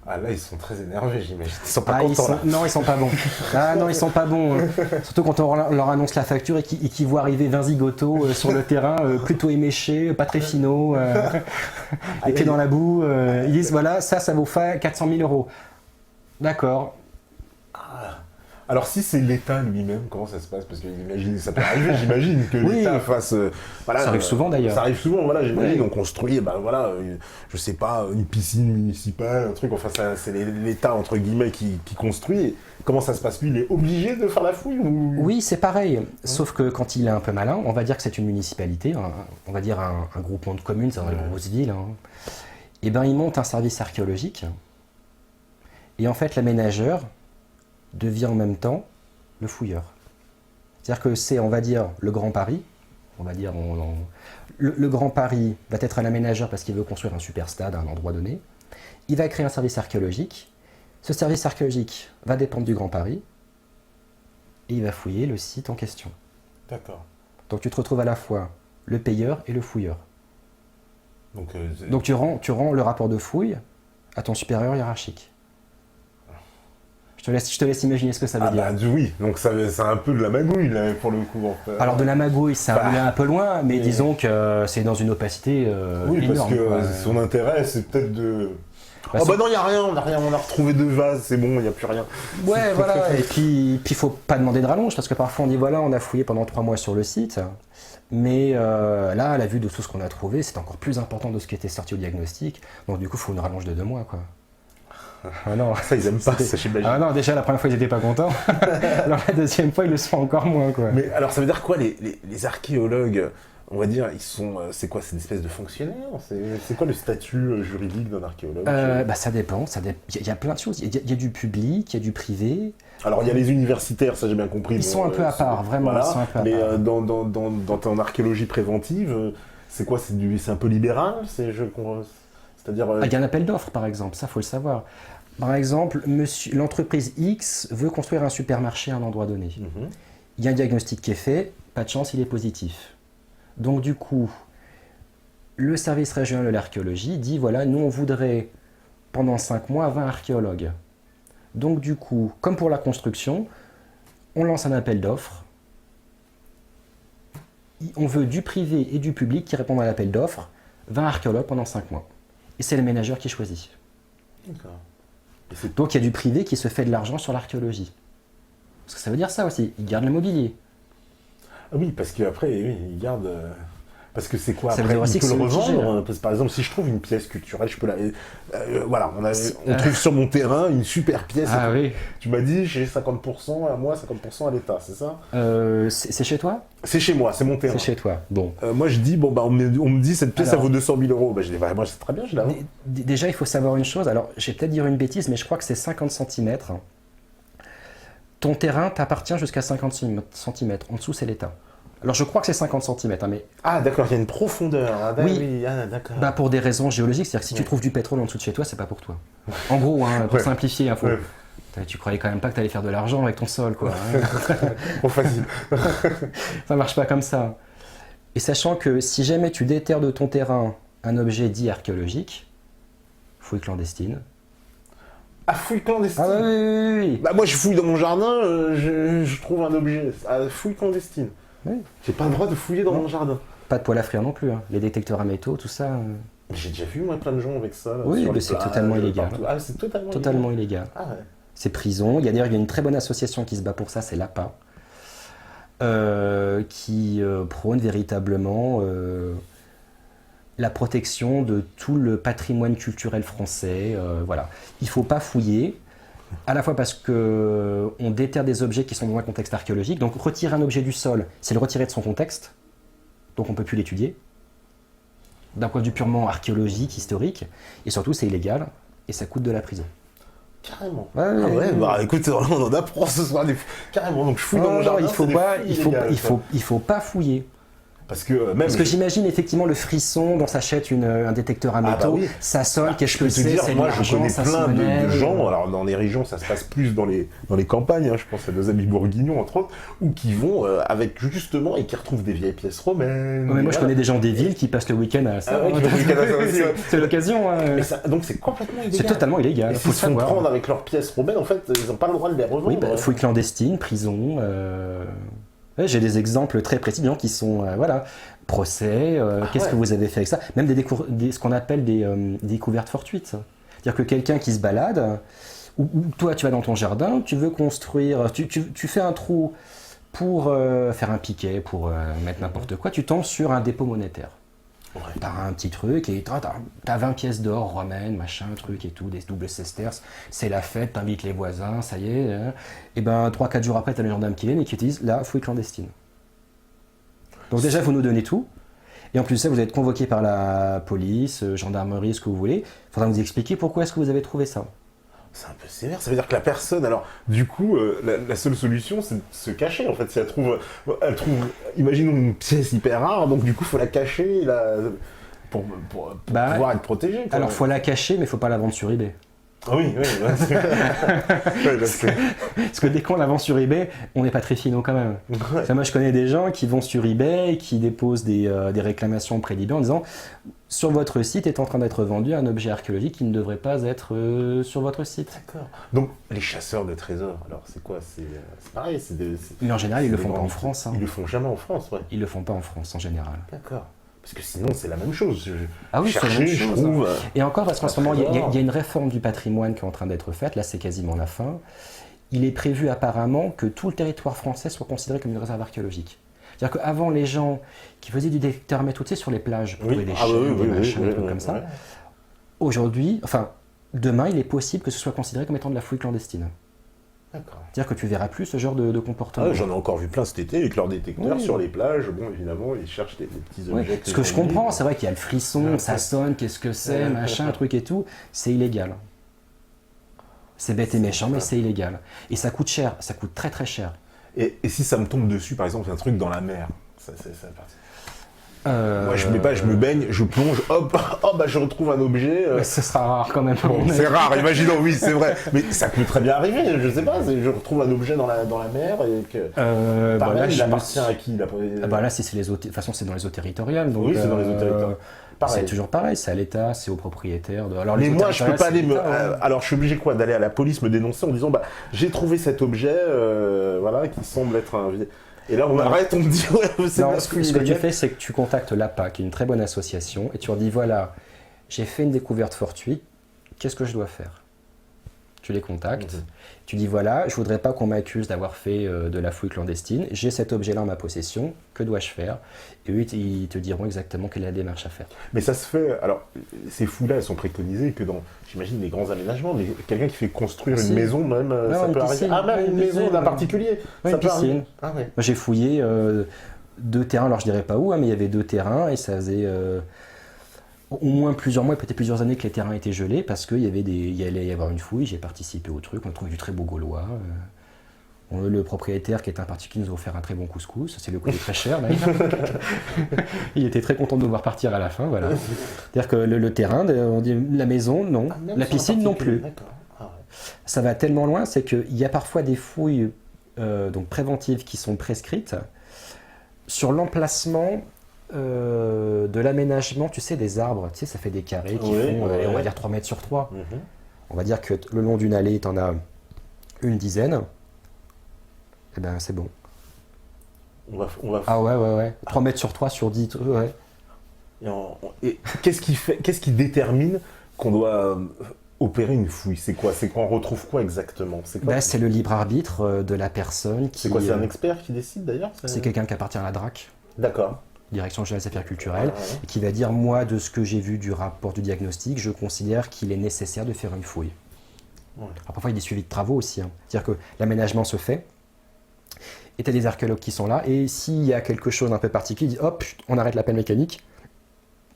Ah là, ils sont très énervés, j'imagine. Ils sont pas Ah, contents, là. non, ils sont pas bons. Ah non, ils sont pas bons. Surtout quand on leur annonce la facture et qu'ils voient arriver 20 zigotos sur le terrain, plutôt éméchés, pas très finaux, les pieds dans la boue. Ils disent voilà, ça vous fait 400 000 euros. D'accord. Alors si c'est l'État lui-même, comment ça se passe? Parce que ça peut arriver, j'imagine, que Oui. l'État fasse... voilà, Ça arrive souvent, d'ailleurs. Ça arrive souvent, voilà, j'imagine. Oui. On construit, je sais pas, une piscine municipale, un truc, enfin c'est l'État, entre guillemets, qui construit. Et comment ça se passe? Lui, il est obligé de faire la fouille ou... Oui, c'est pareil. Sauf que quand il est un peu malin, on va dire que c'est une municipalité, on va dire un groupement de communes, c'est dans les grosses villes. Et ben il monte un service archéologique. Et en fait, l'aménageur devient en même temps le fouilleur. C'est-à-dire que c'est, on va dire, le Grand Paris. On va dire, le Grand Paris va être un aménageur parce qu'il veut construire un super stade à un endroit donné. Il va créer un service archéologique. Ce service archéologique va dépendre du Grand Paris. Et il va fouiller le site en question. D'accord. Donc tu te retrouves à la fois le payeur et le fouilleur. Donc tu rends le rapport de fouille à ton supérieur hiérarchique. Je te laisse imaginer ce que ça veut dire. Oui, donc c'est un peu de la magouille, là, pour le coup. En fait. Alors de la magouille, ça va un peu loin, mais disons que c'est dans une opacité oui, énorme. Parce que son intérêt, c'est peut-être de... non, il n'y a rien, on a retrouvé 2 vases, c'est bon, il n'y a plus rien. Ouais, voilà, et puis il faut pas demander de rallonge, parce que parfois on dit voilà, on a fouillé pendant 3 mois sur le site, mais là, à la vue de tout ce qu'on a trouvé, c'est encore plus important de ce qui était sorti au diagnostic, donc du coup, il faut une rallonge de 2 mois, quoi. Ah non, ça ils aiment pas, ça j'imagine. Ah non, déjà la première fois ils étaient pas contents, alors la deuxième fois ils le sont encore moins, quoi. Mais alors ça veut dire quoi les archéologues, on va dire, ils sont, c'est quoi, c'est une espèce de fonctionnaire? C'est quoi le statut juridique d'un archéologue? Ça dépend, il y a plein de choses, il y a du public, il y a du privé. Alors il y a les universitaires, ça j'ai bien compris. Ils sont un peu à part, vraiment, voilà. ils sont un peu à mais part. dans ton archéologie préventive, c'est quoi, c'est un peu libéral? C'est-à-dire... Il y a un appel d'offres, par exemple, ça, faut le savoir. Par exemple, l'entreprise X veut construire un supermarché à un endroit donné. Il y a un diagnostic qui est fait, pas de chance, il est positif. Donc du coup, le service régional de l'archéologie dit, voilà, nous on voudrait, pendant 5 mois, 20 archéologues. Donc du coup, comme pour la construction, on lance un appel d'offres. On veut du privé et du public qui répondent à l'appel d'offres, 20 archéologues pendant 5 mois. Et c'est le ménageur qui choisit. D'accord. Donc il y a du privé qui se fait de l'argent sur l'archéologie. Parce que ça veut dire ça aussi, ils gardent le mobilier. Ah oui, parce qu'après, oui, ils gardent... Parce que c'est quoi ça après, veut dire aussi on peut que le c'est revendre. Parce que, par exemple, si je trouve une pièce culturelle, je peux la... voilà, on trouve sur mon terrain une super pièce. Ah oui. Tu m'as dit, j'ai 50% à moi, 50% à l'État, c'est ça? C'est chez toi? C'est chez moi, c'est mon terrain. C'est chez toi, bon. Moi je dis, on me dit, cette pièce, ça vaut 200 000 euros. Je dis, moi c'est très bien, je la vends. Déjà, il faut savoir une chose, alors je vais peut-être dire une bêtise, mais je crois que c'est 50 cm. Ton terrain t'appartient jusqu'à 50 cm, en dessous c'est l'État. Alors je crois que c'est 50 cm, mais... Ah d'accord, il y a une profondeur. Ah, oui, d'accord. Pour des raisons géologiques, c'est-à-dire que si tu trouves du pétrole en dessous de chez toi, c'est pas pour toi. En gros, pour simplifier, tu croyais quand même pas que tu allais faire de l'argent avec ton sol, quoi. Trop facile. Ça marche pas comme ça. Et sachant que si jamais tu déterres de ton terrain un objet dit archéologique, fouille clandestine. Ah, fouille clandestine? Ah oui. Moi je fouille dans mon jardin, je trouve un objet. Ah, fouille clandestine. Oui. J'ai pas le droit de fouiller dans mon jardin. Pas de poêle à frire non plus, les détecteurs à métaux, tout ça. J'ai déjà vu moi plein de gens avec ça. Là, oui, mais c'est totalement illégal. Ah, c'est totalement illégal. Ah ouais. C'est prison. Il y a une très bonne association qui se bat pour ça, c'est l'APA, qui prône véritablement la protection de tout le patrimoine culturel français. Voilà. Il ne faut pas fouiller. À la fois parce qu'on déterre des objets qui sont dans un contexte archéologique. Donc retirer un objet du sol, c'est le retirer de son contexte. Donc on ne peut plus l'étudier. D'un point de vue purement archéologique, historique. Et surtout, c'est illégal. Et ça coûte de la prison. Carrément. Écoute, on en apprend ce soir. Carrément, donc je fouille dans mon jardin. Il faut pas fouiller. Parce que même... Parce que j'imagine effectivement le frisson dont s'achète un détecteur à métaux, ça sonne, qu'est-ce que c'est, c'est moi, de je l'argent, connais ça plein se de monnaie. gens, alors dans les régions, ça se passe plus dans les campagnes, hein, je pense à nos amis bourguignons, entre autres, ou qui vont avec, justement, et qui retrouvent des vieilles pièces romaines. Ouais, mais moi, je connais des gens des villes qui passent le week-end à ça. Ah ouais, qui passent le week-end à ça aussi, ouais. C'est l'occasion. Hein. Donc c'est complètement illégal. C'est totalement illégal. Et s'ils se font prendre avec leurs pièces romaines, en fait, ils n'ont pas le droit de les revendre. Oui, fouille clandestine, prison. Ouais, j'ai des exemples très précis de gens qui sont, procès, qu'est-ce que vous avez fait avec ça? Même ce qu'on appelle des découvertes fortuites. C'est-à-dire que quelqu'un qui se balade, ou toi tu vas dans ton jardin, tu veux construire, tu fais un trou pour faire un piquet, pour mettre n'importe quoi, tu tombes sur un dépôt monétaire. Ouais. T'as un petit truc et t'as 20 pièces d'or romaines, machin, truc et tout, des doubles sesterces, c'est la fête, t'invites les voisins, ça y est. Hein. Et ben 3-4 jours après, t'as le gendarme qui vient et qui te disent là, fouille clandestine. Donc déjà, vous nous donnez tout. Et en plus de ça, vous êtes convoqué par la police, gendarmerie, ce que vous voulez. Il faudra nous expliquer pourquoi est-ce que vous avez trouvé ça. C'est un peu sévère, ça veut dire que la personne, alors du coup, la seule solution c'est de se cacher en fait, si elle trouve, imaginons une pièce hyper rare, donc du coup il faut la cacher pour pouvoir être protégé. Alors il faut la cacher, mais il ne faut pas la vendre sur eBay. Ah oui, oui. Parce que dès qu'on la vend sur eBay, on n'est pas très finaux quand même. Ouais. Enfin, moi je connais des gens qui vont sur eBay, qui déposent des réclamations auprès d'eBay en disant sur votre site est en train d'être vendu un objet archéologique qui ne devrait pas être sur votre site. D'accord. Donc les chasseurs de trésors, alors c'est quoi? C'est pareil, mais en général ils le font pas en France. Hein. Ils le font jamais en France, ouais. Ils le font pas en France en général. D'accord. Parce que sinon, c'est la même chose. Ah oui, c'est la même chose. Je trouve, et encore, parce qu'en ce moment, il y a une réforme du patrimoine qui est en train d'être faite. Là, c'est quasiment la fin. Il est prévu apparemment que tout le territoire français soit considéré comme une réserve archéologique. C'est-à-dire qu'avant, les gens qui faisaient du détecteur à métaux, tu sais, sur les plages, pour trouver des chaînes, des machins, des trucs comme ça. Aujourd'hui, demain, il est possible que ce soit considéré comme étant de la fouille clandestine. D'accord. C'est-à-dire que tu verras plus ce genre de comportement. J'en ai encore vu plein cet été avec leurs détecteurs sur les plages. Bon, évidemment, ils cherchent des petits objets. Ce que je comprends, c'est vrai qu'il y a le frisson, ça sonne, qu'est-ce que c'est, machin, truc et tout. C'est illégal. C'est bête et méchant, mais c'est illégal. Et ça coûte cher, ça coûte très très cher. Et si ça me tombe dessus, par exemple, un truc dans la mer, ça moi, je me baigne, je plonge, hop, je retrouve un objet. Ce sera rare quand même. Bon, c'est rare, imaginons, oui, c'est vrai. Mais ça peut très bien arriver, je sais pas, je retrouve un objet dans la mer et que. Pareil, il appartient à qui là, là, c'est les eaux. De toute façon, c'est dans les eaux territoriales. Donc, oui, c'est dans les eaux territoriales. C'est toujours pareil, c'est à l'État, c'est aux propriétaires. Alors, mais moi, je peux pas aller alors, je suis obligé d'aller à la police me dénoncer en disant, j'ai trouvé cet objet, qui semble être un. Et là, on arrête, on me dit, c'est non, ce que tu fais, c'est que tu contactes l'APA, qui est une très bonne association, et tu leur dis, voilà, j'ai fait une découverte fortuite, qu'est-ce que je dois faire? Tu les contactes, tu dis, voilà, je voudrais pas qu'on m'accuse d'avoir fait de la fouille clandestine, j'ai cet objet-là en ma possession, que dois-je faire? Et eux, ils te diront exactement quelle est la démarche à faire. Mais ça se fait, alors, ces fouilles-là, elles sont préconisées que dans, j'imagine, les grands aménagements, mais quelqu'un qui fait construire une maison, même, ça peut arriver. Ah, même une maison d'un particulier, ça peut arriver. Moi, j'ai fouillé 2 terrains, alors je dirais pas où, mais il y avait 2 terrains, et ça faisait au moins plusieurs mois, peut-être plusieurs années que les terrains étaient gelés, parce qu'il y allait y avoir une fouille, j'ai participé au truc, on a trouvé du très beau gaulois. Le propriétaire, qui est un particulier, nous a offert un très bon couscous. C'est le coût très cher, d'ailleurs. Il était très content de nous voir partir à la fin, voilà. C'est-à-dire que le terrain, on dit la maison, non. La piscine, non plus. Ah ouais. Ça va tellement loin, c'est qu'il y a parfois des fouilles donc préventives qui sont prescrites sur l'emplacement de l'aménagement, tu sais, des arbres. Tu sais, ça fait des carrés qui font, on va dire, 3 mètres sur 3. On va dire que le long d'une allée, tu en as une dizaine. Eh ben c'est bon. Ah ouais. 3 mètres sur 3 sur 10, ouais. Et qu'est-ce qui détermine qu'on doit opérer une fouille? C'est quoi? On retrouve quoi exactement? C'est le libre arbitre de la personne qui... C'est quoi? C'est un expert qui décide d'ailleurs? C'est quelqu'un qui appartient à la DRAC. D'accord. Direction générale des affaires culturelles, et qui va dire, moi, de ce que j'ai vu du rapport du diagnostic, je considère qu'il est nécessaire de faire une fouille. Ouais. Alors, parfois, il y a des suivis de travaux aussi. C'est-à-dire que l'aménagement se fait, et tu as des archéologues qui sont là, et s'il y a quelque chose d'un peu particulier, ils disent hop, on arrête l'appel mécanique,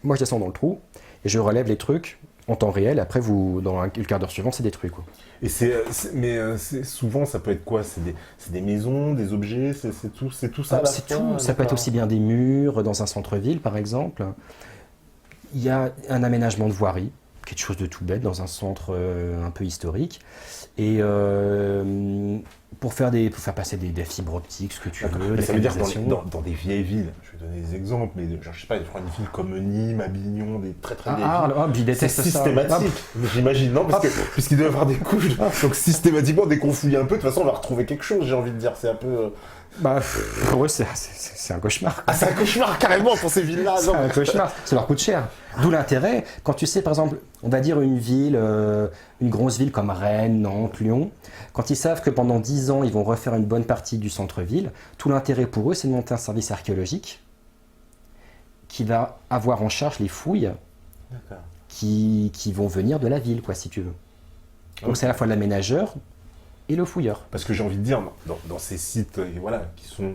moi je descends dans le trou, et je relève les trucs, en temps réel. Après, dans le quart d'heure suivant, c'est détruit, quoi. Et souvent, ça peut être quoi? C'est des maisons, des objets, c'est tout ça à la C'est fois, tout. Ça peut être aussi bien des murs dans un centre-ville, par exemple. Il y a un aménagement de voirie, quelque chose de tout bête, dans un centre un peu historique. Et pour faire passer des fibres optiques, ce que tu veux, mais la ça veut dire canalisation. dans des vieilles villes, je vais donner des exemples, mais genre, je sais pas, une ville comme Nîmes, Avignon, des très vieilles villes. Puis il déteste C'est ça. systématique, j'imagine, non? Puisqu'il doit y avoir des couches. Donc systématiquement, dès qu'on fouille un peu, de toute façon, on va retrouver quelque chose, j'ai envie de dire. C'est un peu. Pour eux, c'est un cauchemar. Ah, c'est un cauchemar carrément pour ces villes-là. C'est un cauchemar, ça leur coûte cher. D'où l'intérêt, quand tu sais par exemple, on va dire une ville, une grosse ville comme Rennes, Nantes, Lyon, quand ils savent que pendant 10 ans, ils vont refaire une bonne partie du centre-ville, tout l'intérêt pour eux, c'est de monter un service archéologique qui va avoir en charge les fouilles qui vont venir de la ville, quoi, si tu veux. Donc c'est à la fois l'aménageur et le fouilleur. Parce que j'ai envie de dire, dans ces sites qui sont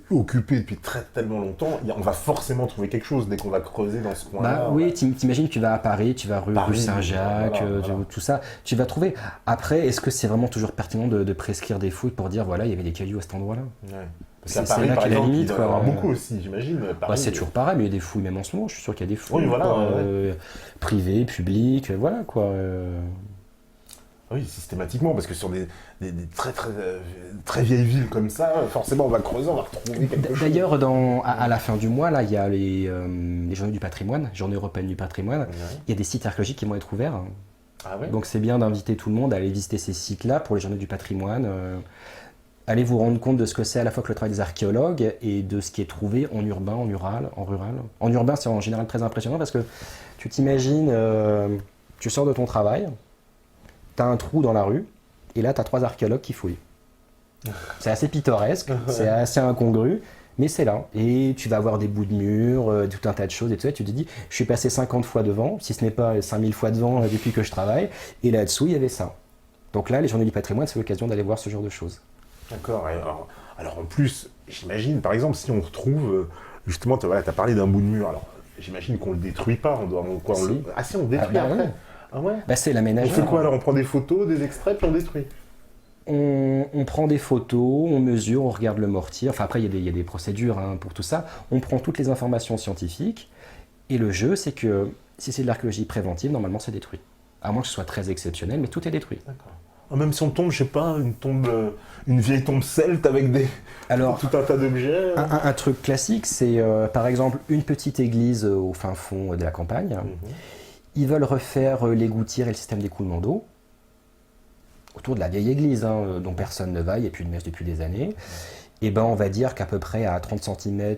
occupés depuis tellement longtemps, on va forcément trouver quelque chose dès qu'on va creuser dans ce coin-là. Oui, t'imagines, tu vas à Paris, tu vas rue Saint-Jacques, tout ça, tu vas trouver. Après, est-ce que c'est vraiment toujours pertinent de prescrire des fouilles pour dire, voilà, il y avait des cailloux à cet endroit-là? Parce qu'à Paris, par exemple, il doit y avoir beaucoup aussi, j'imagine. C'est toujours pareil, mais il y a des fouilles même en ce moment, je suis sûr qu'il y a des fouilles privées, publiques, voilà quoi. Oui, systématiquement, parce que sur des très vieilles villes comme ça, forcément, on va creuser, on va retrouver quelque chose. D'ailleurs, à la fin du mois, là, il y a les journées du patrimoine, journée européenne du patrimoine. Il y a des sites archéologiques qui vont être ouverts. Ah ouais. Donc c'est bien d'inviter tout le monde à aller visiter ces sites-là pour les journées du patrimoine. Allez vous rendre compte de ce que c'est à la fois que le travail des archéologues et de ce qui est trouvé en urbain, en rural. En urbain, c'est en général très impressionnant parce que tu t'imagines, tu sors de ton travail, tu as un trou dans la rue, et là tu as 3 archéologues qui fouillent. C'est assez pittoresque, c'est assez incongru, mais c'est là. Et tu vas avoir des bouts de mur, tout un tas de choses, et tout ça, et tu te dis, je suis passé 50 fois devant, si ce n'est pas 5000 fois devant depuis que je travaille, et là-dessous, il y avait ça. Donc là, les journées du patrimoine, c'est l'occasion d'aller voir ce genre de choses. D'accord. Alors en plus, j'imagine, par exemple, si on retrouve, justement, tu as parlé d'un bout de mur, alors j'imagine qu'on ne le détruit pas, on le détruit après. Ouais. Ah ouais. C'est l'aménageur. On fait quoi alors? On prend des photos, des extraits, puis on détruit? On prend des photos, on mesure, on regarde le mortier. Enfin, après, il y a des procédures pour tout ça. On prend toutes les informations scientifiques. Et le jeu, c'est que si c'est de l'archéologie préventive, normalement, c'est détruit. À moins que ce soit très exceptionnel, mais tout est détruit. D'accord. Même si on tombe, je sais pas, une vieille tombe celte avec tout un tas d'objets. Un truc classique, c'est par exemple une petite église au fin fond de la campagne. Ils veulent refaire les gouttières et le système d'écoulement d'eau autour de la vieille église, dont personne ne va, il n'y a plus de messe depuis des années. Et ben on va dire qu'à peu près à 30 cm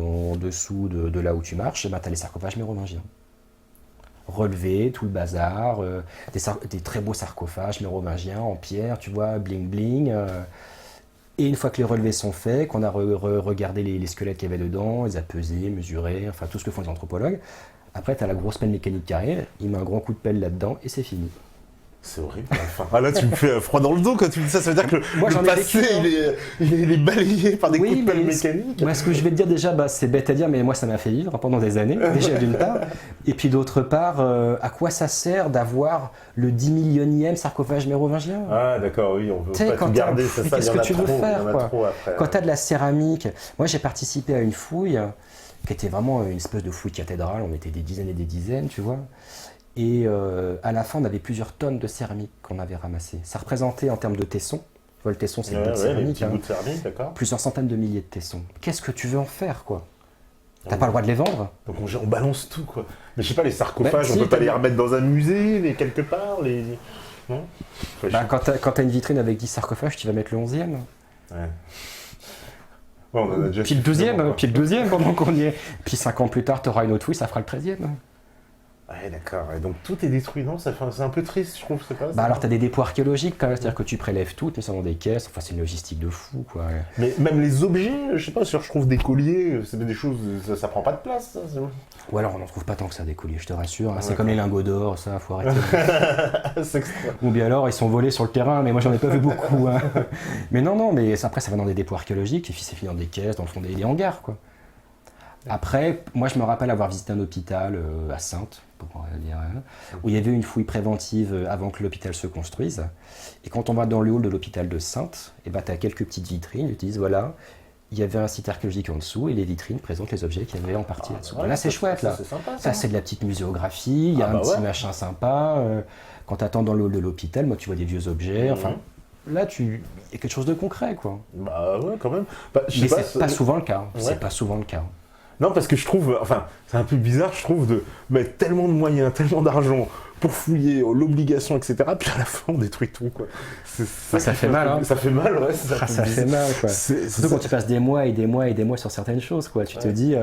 en dessous de là où tu marches, tu as les sarcophages mérovingiens. Relevés, tout le bazar, des très beaux sarcophages mérovingiens en pierre, tu vois, bling bling. Et une fois que les relevés sont faits, qu'on a regardé les squelettes qu'il y avait dedans, les a pesés, mesurés, enfin tout ce que font les anthropologues, après tu as la grosse pelle mécanique qui arrive, il met un grand coup de pelle là-dedans et c'est fini. C'est horrible. Enfin, là, tu me fais froid dans le dos quand tu me dis ça. Ça veut dire que le passé, il est balayé par des coups de pelle mécaniques. Moi, ce que je vais te dire déjà, c'est bête à dire, mais moi, ça m'a fait vivre pendant des années, déjà d'une part. Et puis d'autre part, à quoi ça sert d'avoir le 10 millionième sarcophage mérovingien? Ah, d'accord, oui, on veut pas tout garder, c'est ça. Qu'est-ce que tu veux faire, quoi. Quand tu as de la céramique, moi, j'ai participé à une fouille qui était vraiment une espèce de fouille cathédrale. On était des dizaines et des dizaines, tu vois. Et à la fin, on avait plusieurs tonnes de céramique qu'on avait ramassées. Ça représentait en termes de tessons, le tesson c'est une bout de céramique, bouts de céramique, d'accord. Plusieurs centaines de milliers de tessons. Qu'est-ce que tu veux en faire, quoi? T'as pas le droit de les vendre? Donc on balance tout, quoi. Mais je sais pas, les sarcophages, on peut pas les remettre dans un musée, mais quelque part, non? Quand t'as une vitrine avec 10 sarcophages, tu vas mettre le 11e. Ouais. On en a déjà puis le deuxième pendant qu'on y est. Puis 5 ans plus tard, t'auras une autre fouille, ça fera le 13e. Ouais, d'accord. Et donc tout est détruit, non? C'est un peu triste, je trouve, c'est pas ça. Alors t'as des dépôts archéologiques, quand même, c'est-à-dire que tu prélèves tout, mais ça dans des caisses, enfin c'est une logistique de fou, quoi. Mais même les objets, je sais pas, je trouve des colliers, c'est des choses, ça prend pas de place, ça. Ou alors on n'en trouve pas tant que ça, des colliers, je te rassure. C'est comme les lingots d'or, ça, faut arrêter. C'est extra. Ou bien alors ils sont volés sur le terrain, mais moi j'en ai pas vu beaucoup. Mais non, mais après ça va dans des dépôts archéologiques, et puis c'est fini dans des caisses, dans le fond des hangars, quoi. Après, moi je me rappelle avoir visité un hôpital à Saintes, où il y avait une fouille préventive avant que l'hôpital se construise. Et quand on va dans le hall de l'hôpital de Saintes, tu as quelques petites vitrines, ils te disent voilà, il y avait un site archéologique en dessous et les vitrines présentent les objets qu'il y avait en partie là-dessous. Là c'est chouette, là. Ça c'est de la petite muséographie, il y a un petit machin sympa. Quand tu attends dans le hall de l'hôpital, moi tu vois des vieux objets, enfin... Là, il y a quelque chose de concret, quoi. Bah ouais, quand même. Mais c'est pas souvent le cas. C'est pas souvent le cas. Non, parce que je trouve, enfin, c'est un peu bizarre, je trouve, de mettre tellement de moyens, tellement d'argent pour fouiller, l'obligation, etc. Puis à la fin, on détruit tout, quoi. Ça fait mal, hein. Ça fait mal, ouais. Ça fait mal, quoi. Surtout quand tu passes des mois et des mois et des mois sur certaines choses, quoi. Tu te dis...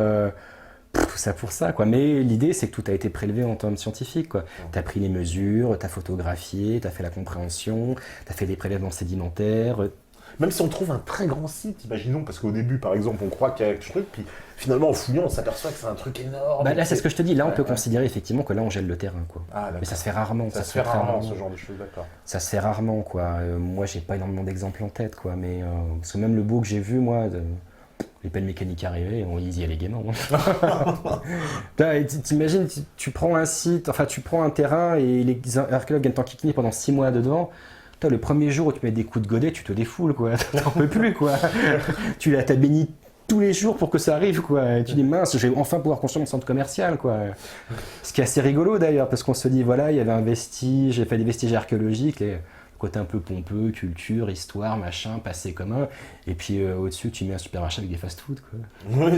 ça pour ça, quoi. Mais l'idée, c'est que tout a été prélevé en termes scientifiques, quoi. Tu as pris les mesures, tu as photographié, tu as fait la compréhension, tu as fait des prélèvements sédimentaires. Même si on trouve un très grand site, imaginons, parce qu'au début, par exemple, on croit qu'il y a quelque chose, puis finalement, en fouillant, on s'aperçoit que c'est un truc énorme. Là, c'est ce que je te dis. Là, on peut considérer effectivement que là, on gèle le terrain, quoi. Mais ça se fait rarement. Ça se fait rarement, ce genre de choses, d'accord. Ça se fait rarement, quoi. Moi, j'ai pas énormément d'exemples en tête, quoi. Mais parce que même le beau que j'ai vu, moi... Les pelles mécaniques arrivaient, ils y allaient gaiement. T'imagines, tu prends un site, enfin tu prends un terrain et les archéologues viennent t'enquiquiner pendant 6 mois dedans. Le premier jour où tu mets des coups de godet, tu te défoules, quoi. T'en peux plus, quoi. T'as béni tous les jours pour que ça arrive, quoi. Et tu dis mince, je vais enfin pouvoir construire mon centre commercial, quoi. Ce qui est assez rigolo d'ailleurs, parce qu'on se dit voilà, il y avait un vestige, j'ai fait des vestiges archéologiques. Côté un peu pompeux, culture, histoire, machin, passé commun, et puis au-dessus tu mets un supermarché avec des fast-food, quoi. Ouais,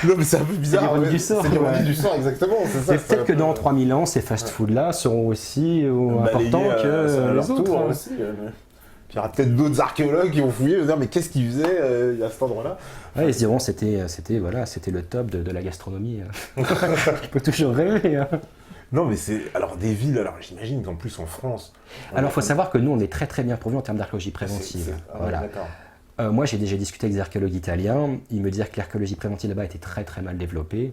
non mais c'est un peu bizarre. C'est l'ironie du sort. C'est l'ironie du sort, exactement. C'est peut-être que dans 3000 ans, ces fast-food-là seront aussi importants que les autres. Aussi, Puis il y aura peut-être d'autres archéologues qui vont fouiller et dire mais qu'est-ce qu'ils faisaient à cet endroit-là. Ouais, ils se diront c'était le top de la gastronomie. Je peux toujours rêver. Hein. Non, mais c'est... Alors, des villes, alors j'imagine qu'en plus en France... Alors, il faut savoir que nous, on est très très bien pourvus en termes d'archéologie préventive. Voilà. Moi, j'ai déjà discuté avec des archéologues italiens. Ils me disaient que l'archéologie préventive là-bas était très très mal développée.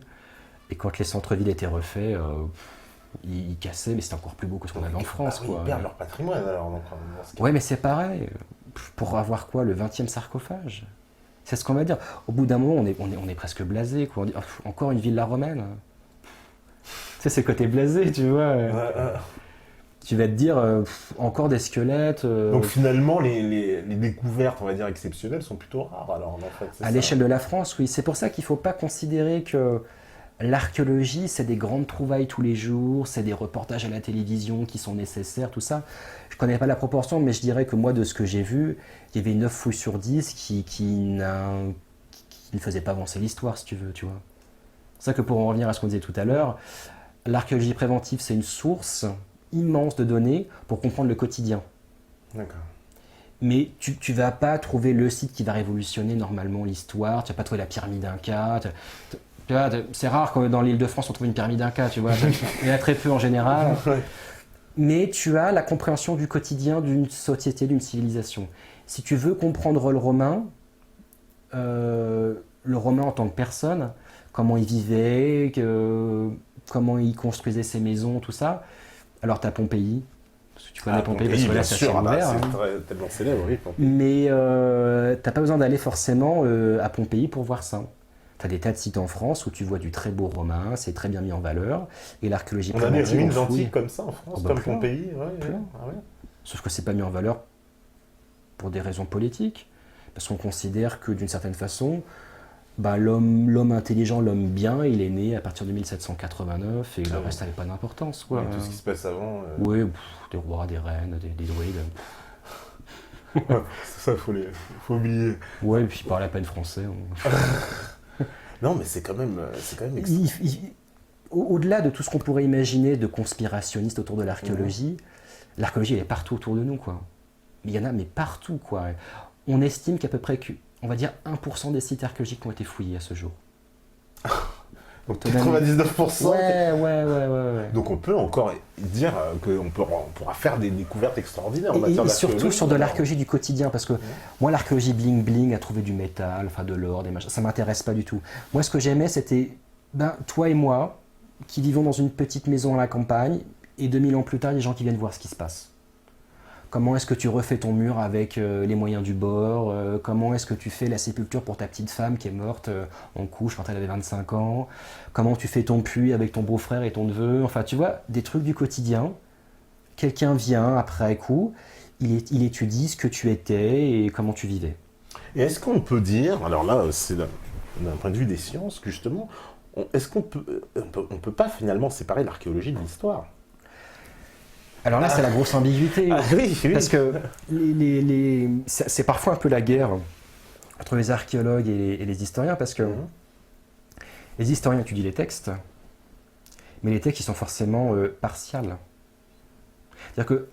Et quand les centres-villes étaient refaits, ils cassaient, mais c'était encore plus beau que ce qu'on avait en France. Ils perdent leur patrimoine alors. Ouais, mais c'est pareil. Pour avoir quoi, le 20e sarcophage? C'est ce qu'on va dire. Au bout d'un moment, on est presque blasé, quoi. On dit, encore une villa romaine. Tu sais, c'est le côté blasé, tu vois. Tu vas te dire, encore des squelettes. Donc finalement, les découvertes, on va dire, exceptionnelles sont plutôt rares, alors, en fait. À l'échelle de la France, oui. C'est pour ça qu'il ne faut pas considérer que l'archéologie, c'est des grandes trouvailles tous les jours, c'est des reportages à la télévision qui sont nécessaires, tout ça. Je ne connais pas la proportion, mais je dirais que moi, de ce que j'ai vu, il y avait 9 fouilles sur 10 qui ne faisaient pas avancer l'histoire, si tu veux, tu vois. C'est ça que pour en revenir à ce qu'on disait tout à l'heure, l'archéologie préventive, c'est une source immense de données pour comprendre le quotidien. D'accord. Mais tu ne vas pas trouver le site qui va révolutionner normalement l'histoire, tu ne vas pas trouver la pyramide Inca. C'est rare que dans l'Île-de-France on trouve une pyramide Inca, tu vois. Il y en a très peu en général. Mais tu as la compréhension du quotidien d'une société, d'une civilisation. Si tu veux comprendre le Romain en tant que personne, comment il vivait, comment il construisait ses maisons, tout ça. Alors tu as Pompéi, parce que tu connais Pompéi, parce que là c'est ouvert. C'est tellement célèbre, oui, Pompéi. Mais t'as pas besoin d'aller forcément à Pompéi pour voir ça. Tu as des tas de sites en France où tu vois du très beau romain, c'est très bien mis en valeur. Et l'archéologie préventive... On a des ruines antiques comme ça en France, comme Pompéi. Sauf que c'est pas mis en valeur pour des raisons politiques. Parce qu'on considère que d'une certaine façon, l'homme intelligent, l'homme bien, il est né à partir de 1789 et le reste n'avait pas d'importance. Quoi. Et tout ce qui se passe avant. Oui, des rois, des reines, des druides. Ça, faut oublier. Ouais, et puis il parlait à peine français. Non, mais c'est quand même Au-delà de tout ce qu'on pourrait imaginer de conspirationniste autour de l'archéologie, l'archéologie elle est partout autour de nous, quoi. Il y en a, mais partout, quoi. On estime qu'à peu près, on va dire 1% des sites archéologiques ont été fouillés à ce jour. Donc 99%. Ouais. Donc on peut encore dire qu'on pourra faire des découvertes extraordinaires en matière d'archéologie. Et surtout sur de l'archéologie du quotidien, parce que moi l'archéologie bling bling, à trouver du métal, enfin de l'or, des machins, ça m'intéresse pas du tout. Moi ce que j'aimais c'était, toi et moi, qui vivons dans une petite maison à la campagne, et 2000 ans plus tard, il y a des gens qui viennent voir ce qui se passe. Comment est-ce que tu refais ton mur avec les moyens du bord? Comment est-ce que tu fais la sépulture pour ta petite femme qui est morte en couche quand elle avait 25 ans? Comment tu fais ton puits avec ton beau-frère et ton neveu? Enfin, tu vois, des trucs du quotidien. Quelqu'un vient après coup, il étudie ce que tu étais et comment tu vivais. Et est-ce qu'on peut dire, alors là, c'est d'un point de vue des sciences, que justement, est-ce qu'on peut pas finalement séparer l'archéologie de l'histoire? Alors là, c'est la grosse ambiguïté. Oui. Parce que c'est parfois un peu la guerre entre les archéologues et les historiens, parce que les historiens étudient les textes, mais les textes, ils sont forcément partials. C'est-à-dire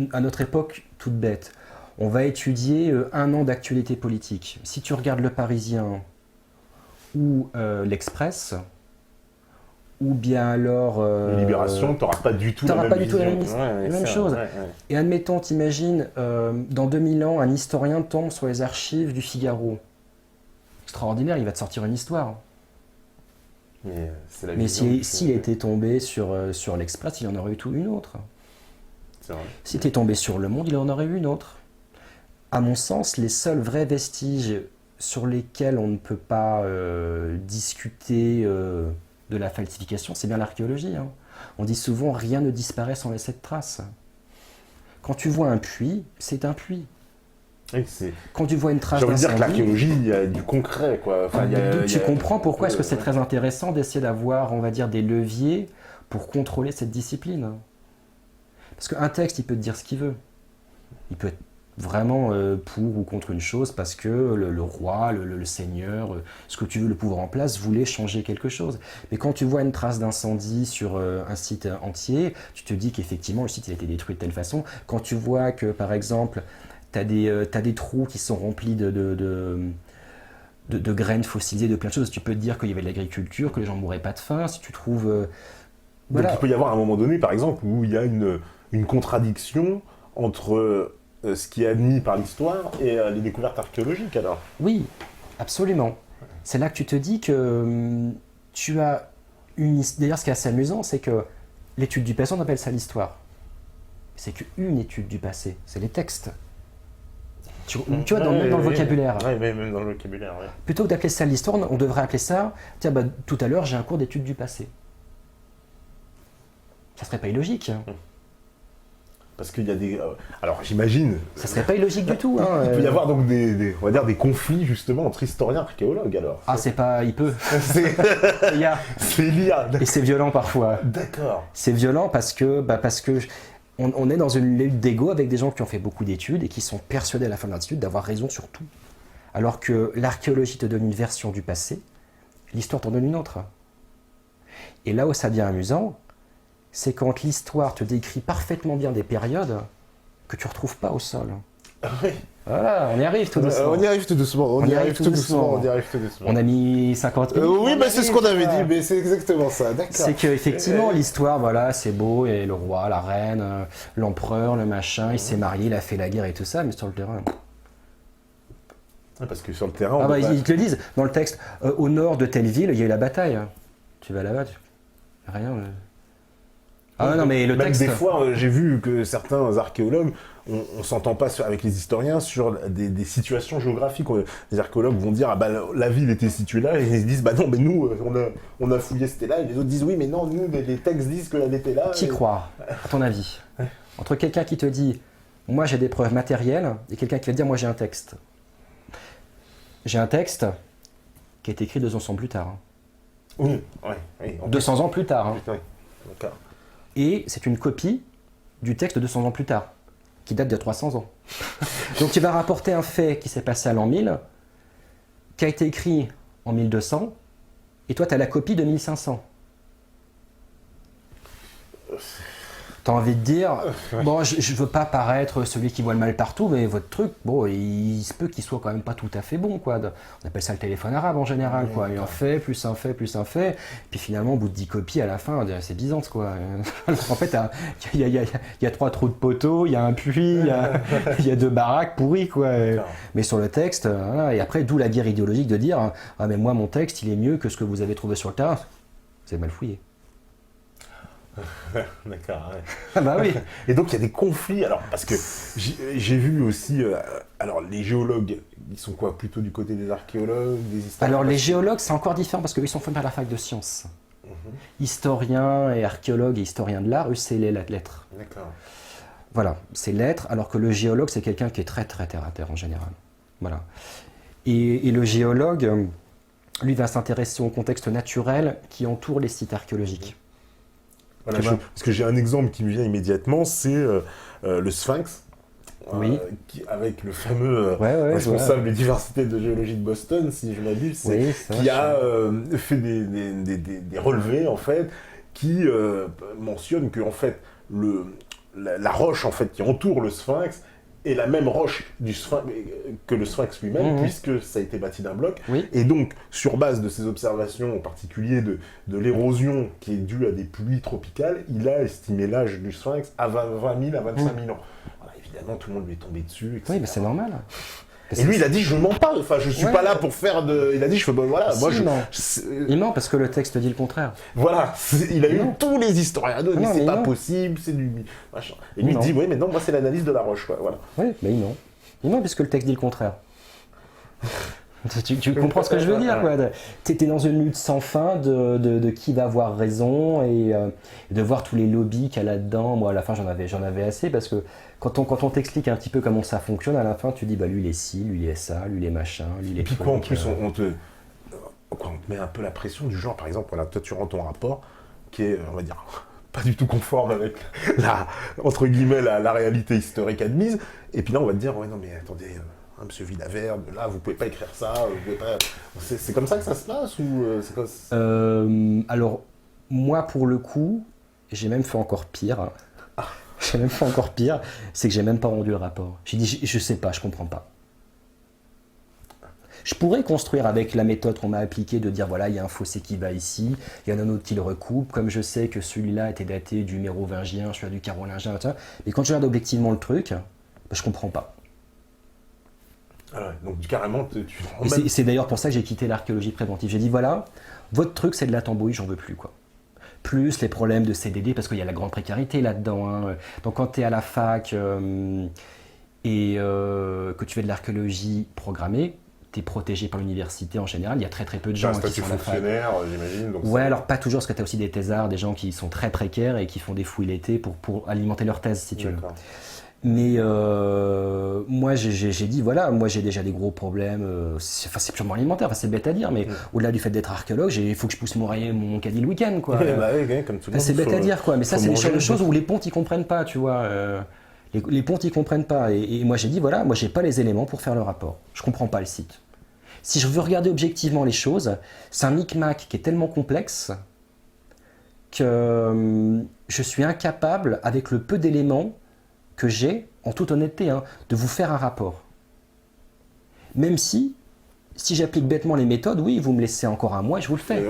qu'à notre époque, toute bête, on va étudier 1 an d'actualité politique. Si tu regardes Le Parisien ou l'Express, ou bien alors... Libération, tu n'auras pas du tout la même vision. la même chose. Ouais. Et admettons, t'imagines, dans 2000 ans, un historien tombe sur les archives du Figaro. Extraordinaire, il va te sortir une histoire. Mais s'il était tombé sur l'Express, il en aurait eu une autre. S'il était tombé sur Le Monde, il en aurait eu une autre. À mon sens, les seuls vrais vestiges sur lesquels on ne peut pas discuter de la falsification, c'est bien l'archéologie. Hein. On dit souvent rien ne disparaît sans laisser de traces. Quand tu vois un puits, c'est un puits. Oui, quand tu vois une trace d'incendie... J'ai envie de dire que l'archéologie, il y a du concret, quoi. Enfin, tu comprends pourquoi est-ce que c'est très intéressant d'essayer d'avoir, on va dire, des leviers pour contrôler cette discipline. Parce qu'un texte, il peut te dire ce qu'il veut. Il peut être vraiment pour ou contre une chose parce que le roi, le seigneur, ce que tu veux, le pouvoir en place, voulait changer quelque chose. Mais quand tu vois une trace d'incendie sur un site entier, tu te dis qu'effectivement, le site a été détruit de telle façon. Quand tu vois que, par exemple, tu as des trous qui sont remplis de graines fossilisées, de plein de choses, tu peux te dire qu'il y avait de l'agriculture, que les gens ne mourraient pas de faim. Si tu trouves... Donc il peut y avoir un moment donné, par exemple, où il y a une contradiction entre ce qui est admis par l'histoire et les découvertes archéologiques, alors. Oui, absolument. C'est là que tu te dis que tu as une... D'ailleurs, ce qui est assez amusant, c'est que l'étude du passé, on appelle ça l'histoire. C'est qu'une étude du passé, c'est les textes. Tu vois, même dans le vocabulaire. Oui, même dans le vocabulaire, oui. Plutôt que d'appeler ça l'histoire, on devrait appeler ça... Tiens, tout à l'heure, j'ai un cours d'étude du passé. Ça serait pas illogique. Parce qu'il y a des... alors j'imagine... Ça serait pas illogique du tout. Hein, il peut y avoir donc on va dire des conflits justement entre historiens et archéologues alors. Ah c'est pas... il peut. Il y a. Et c'est violent parfois. D'accord. C'est violent parce que on est dans une lutte d'ego avec des gens qui ont fait beaucoup d'études et qui sont persuadés à la fin de leur étude d'avoir raison sur tout. Alors que l'archéologie te donne une version du passé, l'histoire t'en donne une autre. Et là où ça devient amusant, c'est quand l'histoire te décrit parfaitement bien des périodes que tu ne retrouves pas au sol. Oui. Voilà, on y arrive tout doucement. On y arrive tout doucement. On a mis 50 minutes. Oui, c'est ce qu'on avait dit, mais c'est exactement ça. D'accord. C'est qu'effectivement, l'histoire, voilà, c'est beau, et le roi, la reine, l'empereur, le machin, il s'est marié, il a fait la guerre et tout ça, mais sur le terrain... Parce que sur le terrain... Ils te le disent dans le texte, au nord de telle ville, il y a eu la bataille. Tu vas là-bas, rien... Ah non, mais le texte... Des fois, j'ai vu que certains archéologues, on s'entend pas avec les historiens sur des situations géographiques. Les archéologues vont dire, la ville était située là, et ils disent, non, mais nous, on a fouillé, c'était là, et les autres disent, oui, mais non, nous, les textes disent qu'elle était là. Qui croit, à ton avis? Entre quelqu'un qui te dit, moi j'ai des preuves matérielles, et quelqu'un qui va te dire, moi j'ai un texte. J'ai un texte qui a été écrit 200 ans plus tard. Oui. 200 ans plus tard. Oui, d'accord. Et c'est une copie du texte de 200 ans plus tard, qui date de 300 ans. Donc tu vas rapporter un fait qui s'est passé à l'an 1000, qui a été écrit en 1200, et toi tu as la copie de 1500. T'as envie de dire, bon, je veux pas paraître celui qui voit le mal partout, mais votre truc, bon, il se peut qu'il soit quand même pas tout à fait bon, quoi. On appelle ça le téléphone arabe en général, quoi. Un fait, plus un fait, plus un fait. Puis finalement, au bout de 10 copies, à la fin, c'est Byzance, quoi. En fait, il y a 3 trous de poteaux, il y a un puits, il y a 2 baraques pourries, quoi. Mais sur le texte, voilà. Et après, d'où la guerre idéologique de dire, ah, mais moi, mon texte, il est mieux que ce que vous avez trouvé sur le terrain. Vous avez mal fouillé. D'accord, ouais. Ah bah oui. Et donc il y a des conflits, alors parce que j'ai vu aussi, alors les géologues, ils sont quoi, plutôt du côté des archéologues, des historiens? Alors les géologues, c'est encore différent parce qu'ils sont formés à la fac de sciences. Historiens et archéologues et historiens de l'art, eux, c'est les lettres. D'accord. Voilà, c'est lettres, alors que le géologue, c'est quelqu'un qui est très très terre à terre en général. Voilà. Et le géologue, lui, va s'intéresser au contexte naturel qui entoure les sites archéologiques. Voilà, parce que j'ai un exemple qui me vient immédiatement, c'est le Sphinx, Oui. avec le fameux responsable de diversité de géologie de Boston, si je m'abuse, qui a fait des relevés, en fait, qui mentionnent que, en fait, la roche, en fait, qui entoure le Sphinx est la même roche que le Sphinx lui-même, puisque ça a été bâti d'un bloc. Oui. Et donc, sur base de ces observations, en particulier de l'érosion qui est due à des pluies tropicales, il a estimé l'âge du Sphinx à 20 000 à 25 000 ans. Alors, évidemment, tout le monde lui est tombé dessus, etc. Oui, mais c'est normal. Et lui, il a dit, je ne mens pas, enfin, je suis pas là pour faire de... Il a dit, je fais, bon, voilà, si, moi, il ment parce que le texte dit le contraire. Voilà, il a eu tous les historiens, mais c'est pas possible, c'est du... Machin. Et lui, il dit, oui, mais non, moi, c'est l'analyse de la roche, quoi, voilà. Oui, mais il ment. Il ment puisque le texte dit le contraire. Tu comprends ce que je veux dire, quoi. Tu es dans une lutte sans fin de qui va avoir raison et de voir tous les lobbies qu'il y a là-dedans. Moi, à la fin, j'en avais assez parce que quand on t'explique un petit peu comment ça fonctionne, à la fin, tu dis, bah lui, il est ci, lui, il est ça, lui, il est machin, lui, il est... Et puis quoi, en plus, on te met un peu la pression du genre, par exemple, voilà, toi, tu rends ton rapport qui est, on va dire, pas du tout conforme avec entre guillemets, la réalité historique admise. Et puis là, on va te dire, ouais, non, mais attendez... Monsieur Villavert, là, vous pouvez pas écrire ça, vous pouvez pas... C'est comme ça que ça se passe ou c'est quoi alors, moi, pour le coup, j'ai même fait encore pire. J'ai même fait encore pire, c'est que j'ai même pas rendu le rapport. J'ai dit, je sais pas, je comprends pas. Je pourrais construire avec la méthode qu'on m'a appliquée de dire, voilà, il y a un fossé qui va ici, il y en a un autre qui le recoupe, comme je sais que celui-là était daté du mérovingien, celui-là du carolingien, etc. Mais quand je regarde objectivement le truc, je comprends pas. Ah ouais, donc carrément, C'est d'ailleurs pour ça que j'ai quitté l'archéologie préventive. J'ai dit voilà, votre truc c'est de la tambouille, j'en veux plus quoi. Plus les problèmes de CDD, parce qu'il y a la grande précarité là-dedans. Hein. Donc quand tu es à la fac et que tu fais de l'archéologie programmée, tu es protégé par l'université en général. Il y a très très peu de gens qui sont à la fac. Fonctionnaire, j'imagine. Ouais, alors pas toujours, parce que tu as aussi des thésards, des gens qui sont très précaires et qui font des fouilles l'été pour alimenter leur thèse, si tu veux. Mais moi, j'ai dit, voilà, moi j'ai déjà des gros problèmes, c'est purement alimentaire, c'est bête à dire, mais au-delà du fait d'être archéologue, il faut que je pousse mon caddie le week-end, quoi. Comme tout le monde, c'est bête à dire, quoi, mais ça, c'est des choses où les pontes, ils comprennent pas, tu vois. Les pontes, ils comprennent pas. Et moi, j'ai dit, voilà, moi, j'ai pas les éléments pour faire le rapport. Je comprends pas le site. Si je veux regarder objectivement les choses, c'est un micmac qui est tellement complexe que je suis incapable, avec le peu d'éléments que j'ai, en toute honnêteté, hein, de vous faire un rapport. Même si j'applique bêtement les méthodes, oui, vous me laissez encore un mois et je vous le fais.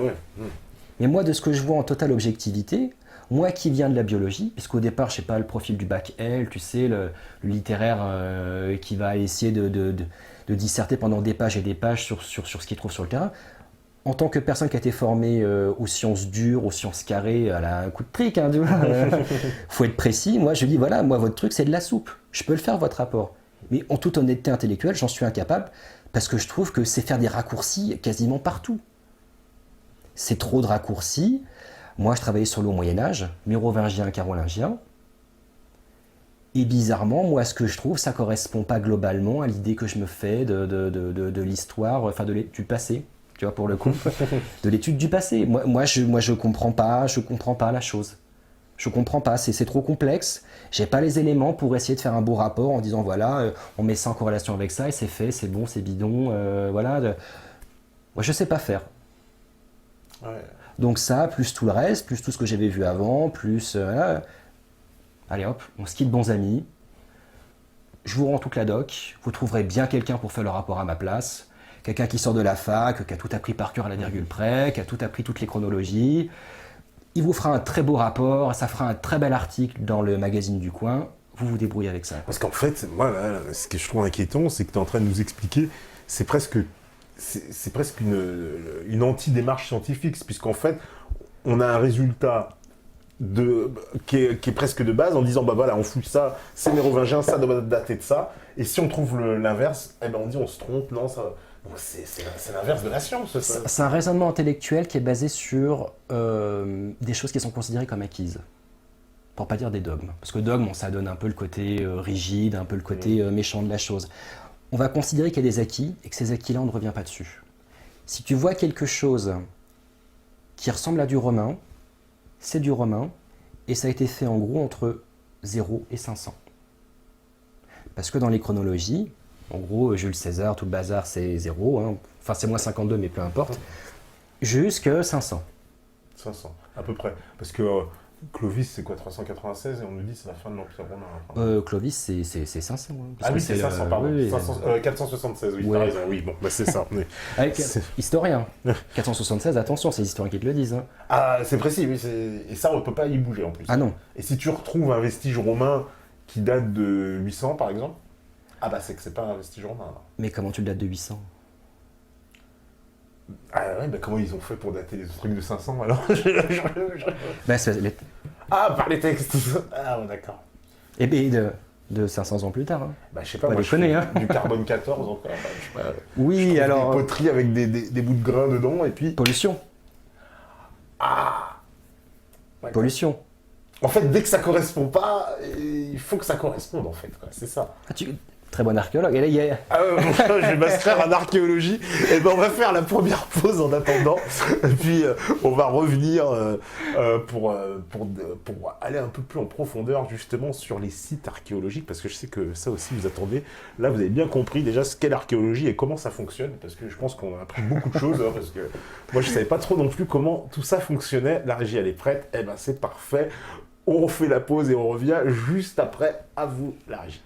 Mais moi, de ce que je vois en totale objectivité, moi qui viens de la biologie, puisqu'au départ, je sais pas, le profil du bac L, tu sais, le littéraire qui va essayer de disserter pendant des pages et des pages sur ce qu'il trouve sur le terrain, en tant que personne qui a été formée aux sciences dures, aux sciences carrées, elle a un coup de trick, hein, faut être précis. Moi, je dis, voilà, moi, votre truc, c'est de la soupe. Je peux le faire, votre rapport. Mais en toute honnêteté intellectuelle, j'en suis incapable, parce que je trouve que c'est faire des raccourcis quasiment partout. C'est trop de raccourcis. Moi, je travaillais sur le Moyen-Âge, mérovingien, carolingien. Et bizarrement, moi, ce que je trouve, ça ne correspond pas globalement à l'idée que je me fais de l'histoire, enfin, du passé. Tu vois, pour le coup, de l'étude du passé. Moi, je comprends pas la chose. Je comprends pas, c'est trop complexe. J'ai pas les éléments pour essayer de faire un beau rapport en disant voilà, on met ça en corrélation avec ça et c'est fait, c'est bon, c'est bidon, voilà. Moi, je sais pas faire. Ouais. Donc ça, plus tout le reste, plus tout ce que j'avais vu avant, plus allez hop, on se quitte bons amis. Je vous rends toute la doc. Vous trouverez bien quelqu'un pour faire le rapport à ma place. Quelqu'un qui sort de la fac, qui a tout appris par cœur à la virgule près, qui a tout appris toutes les chronologies. Il vous fera un très beau rapport, ça fera un très bel article dans le magazine du coin. Vous vous débrouillez avec ça. Parce qu'en fait, moi, là, ce que je trouve inquiétant, c'est que tu es en train de nous expliquer, c'est presque une anti-démarche scientifique, puisqu'en fait, on a un résultat qui est presque de base, en disant, bah voilà, on fouille ça, c'est mérovingien, ça doit dater de ça. Et si on trouve l'inverse, eh ben on dit, on se trompe, non, ça... Donc c'est l'inverse de la science. Ça. C'est un raisonnement intellectuel qui est basé sur des choses qui sont considérées comme acquises. Pour pas dire des dogmes. Parce que dogme, ça donne un peu le côté rigide, un peu le côté méchant de la chose. On va considérer qu'il y a des acquis et que ces acquis-là, on ne revient pas dessus. Si tu vois quelque chose qui ressemble à du romain, c'est du romain, et ça a été fait en gros entre 0 et 500. Parce que dans les chronologies, en gros, Jules César, tout le bazar, c'est 0, hein. Enfin c'est moins 52, mais peu importe, jusque 500. 500, à peu près. Parce que Clovis, c'est quoi, 396, et on nous dit que c'est la fin de l'Empire romain. Clovis, c'est 500. Hein, ah oui, c'est 500, pardon. Oui, 476, oui, ouais. t'as raison, oui, bon, bah c'est ça. Mais... Avec historien. 476, attention, c'est les historiens qui te le disent. Hein. Ah, c'est précis, oui, et ça, on ne peut pas y bouger en plus. Ah non. Et si tu retrouves un vestige romain qui date de 800, par exemple, ah bah c'est que c'est pas un vestige romain. Alors. Mais comment tu le dates de 800 ? Ah ouais, bah comment ils ont fait pour dater les trucs de 500 alors bah, Ah, par les textes. Ah ouais, d'accord. Et bien de 500 ans plus tard. Hein. Bah je sais pas, moi je connais, hein. du carbone 14 encore. Bah, je sais pas, oui, je alors... des poteries avec des bouts de grains dedans et puis... Pollution. Ah ouais, pollution. En fait, dès que ça correspond pas, il faut que ça corresponde en fait, quoi. C'est ça. Ah, très bon archéologue. Et là, il y a... Ah ouais, bon, je vais m'inscrire en archéologie. Et ben on va faire la première pause en attendant. Et puis on va revenir pour aller un peu plus en profondeur justement sur les sites archéologiques, parce que je sais que ça aussi vous attendez. Là vous avez bien compris déjà ce qu'est l'archéologie et comment ça fonctionne, parce que je pense qu'on a appris beaucoup de choses, hein, parce que moi je savais pas trop non plus comment tout ça fonctionnait. La régie elle est prête, et ben c'est parfait. On refait la pause et on revient juste après. À vous la régie.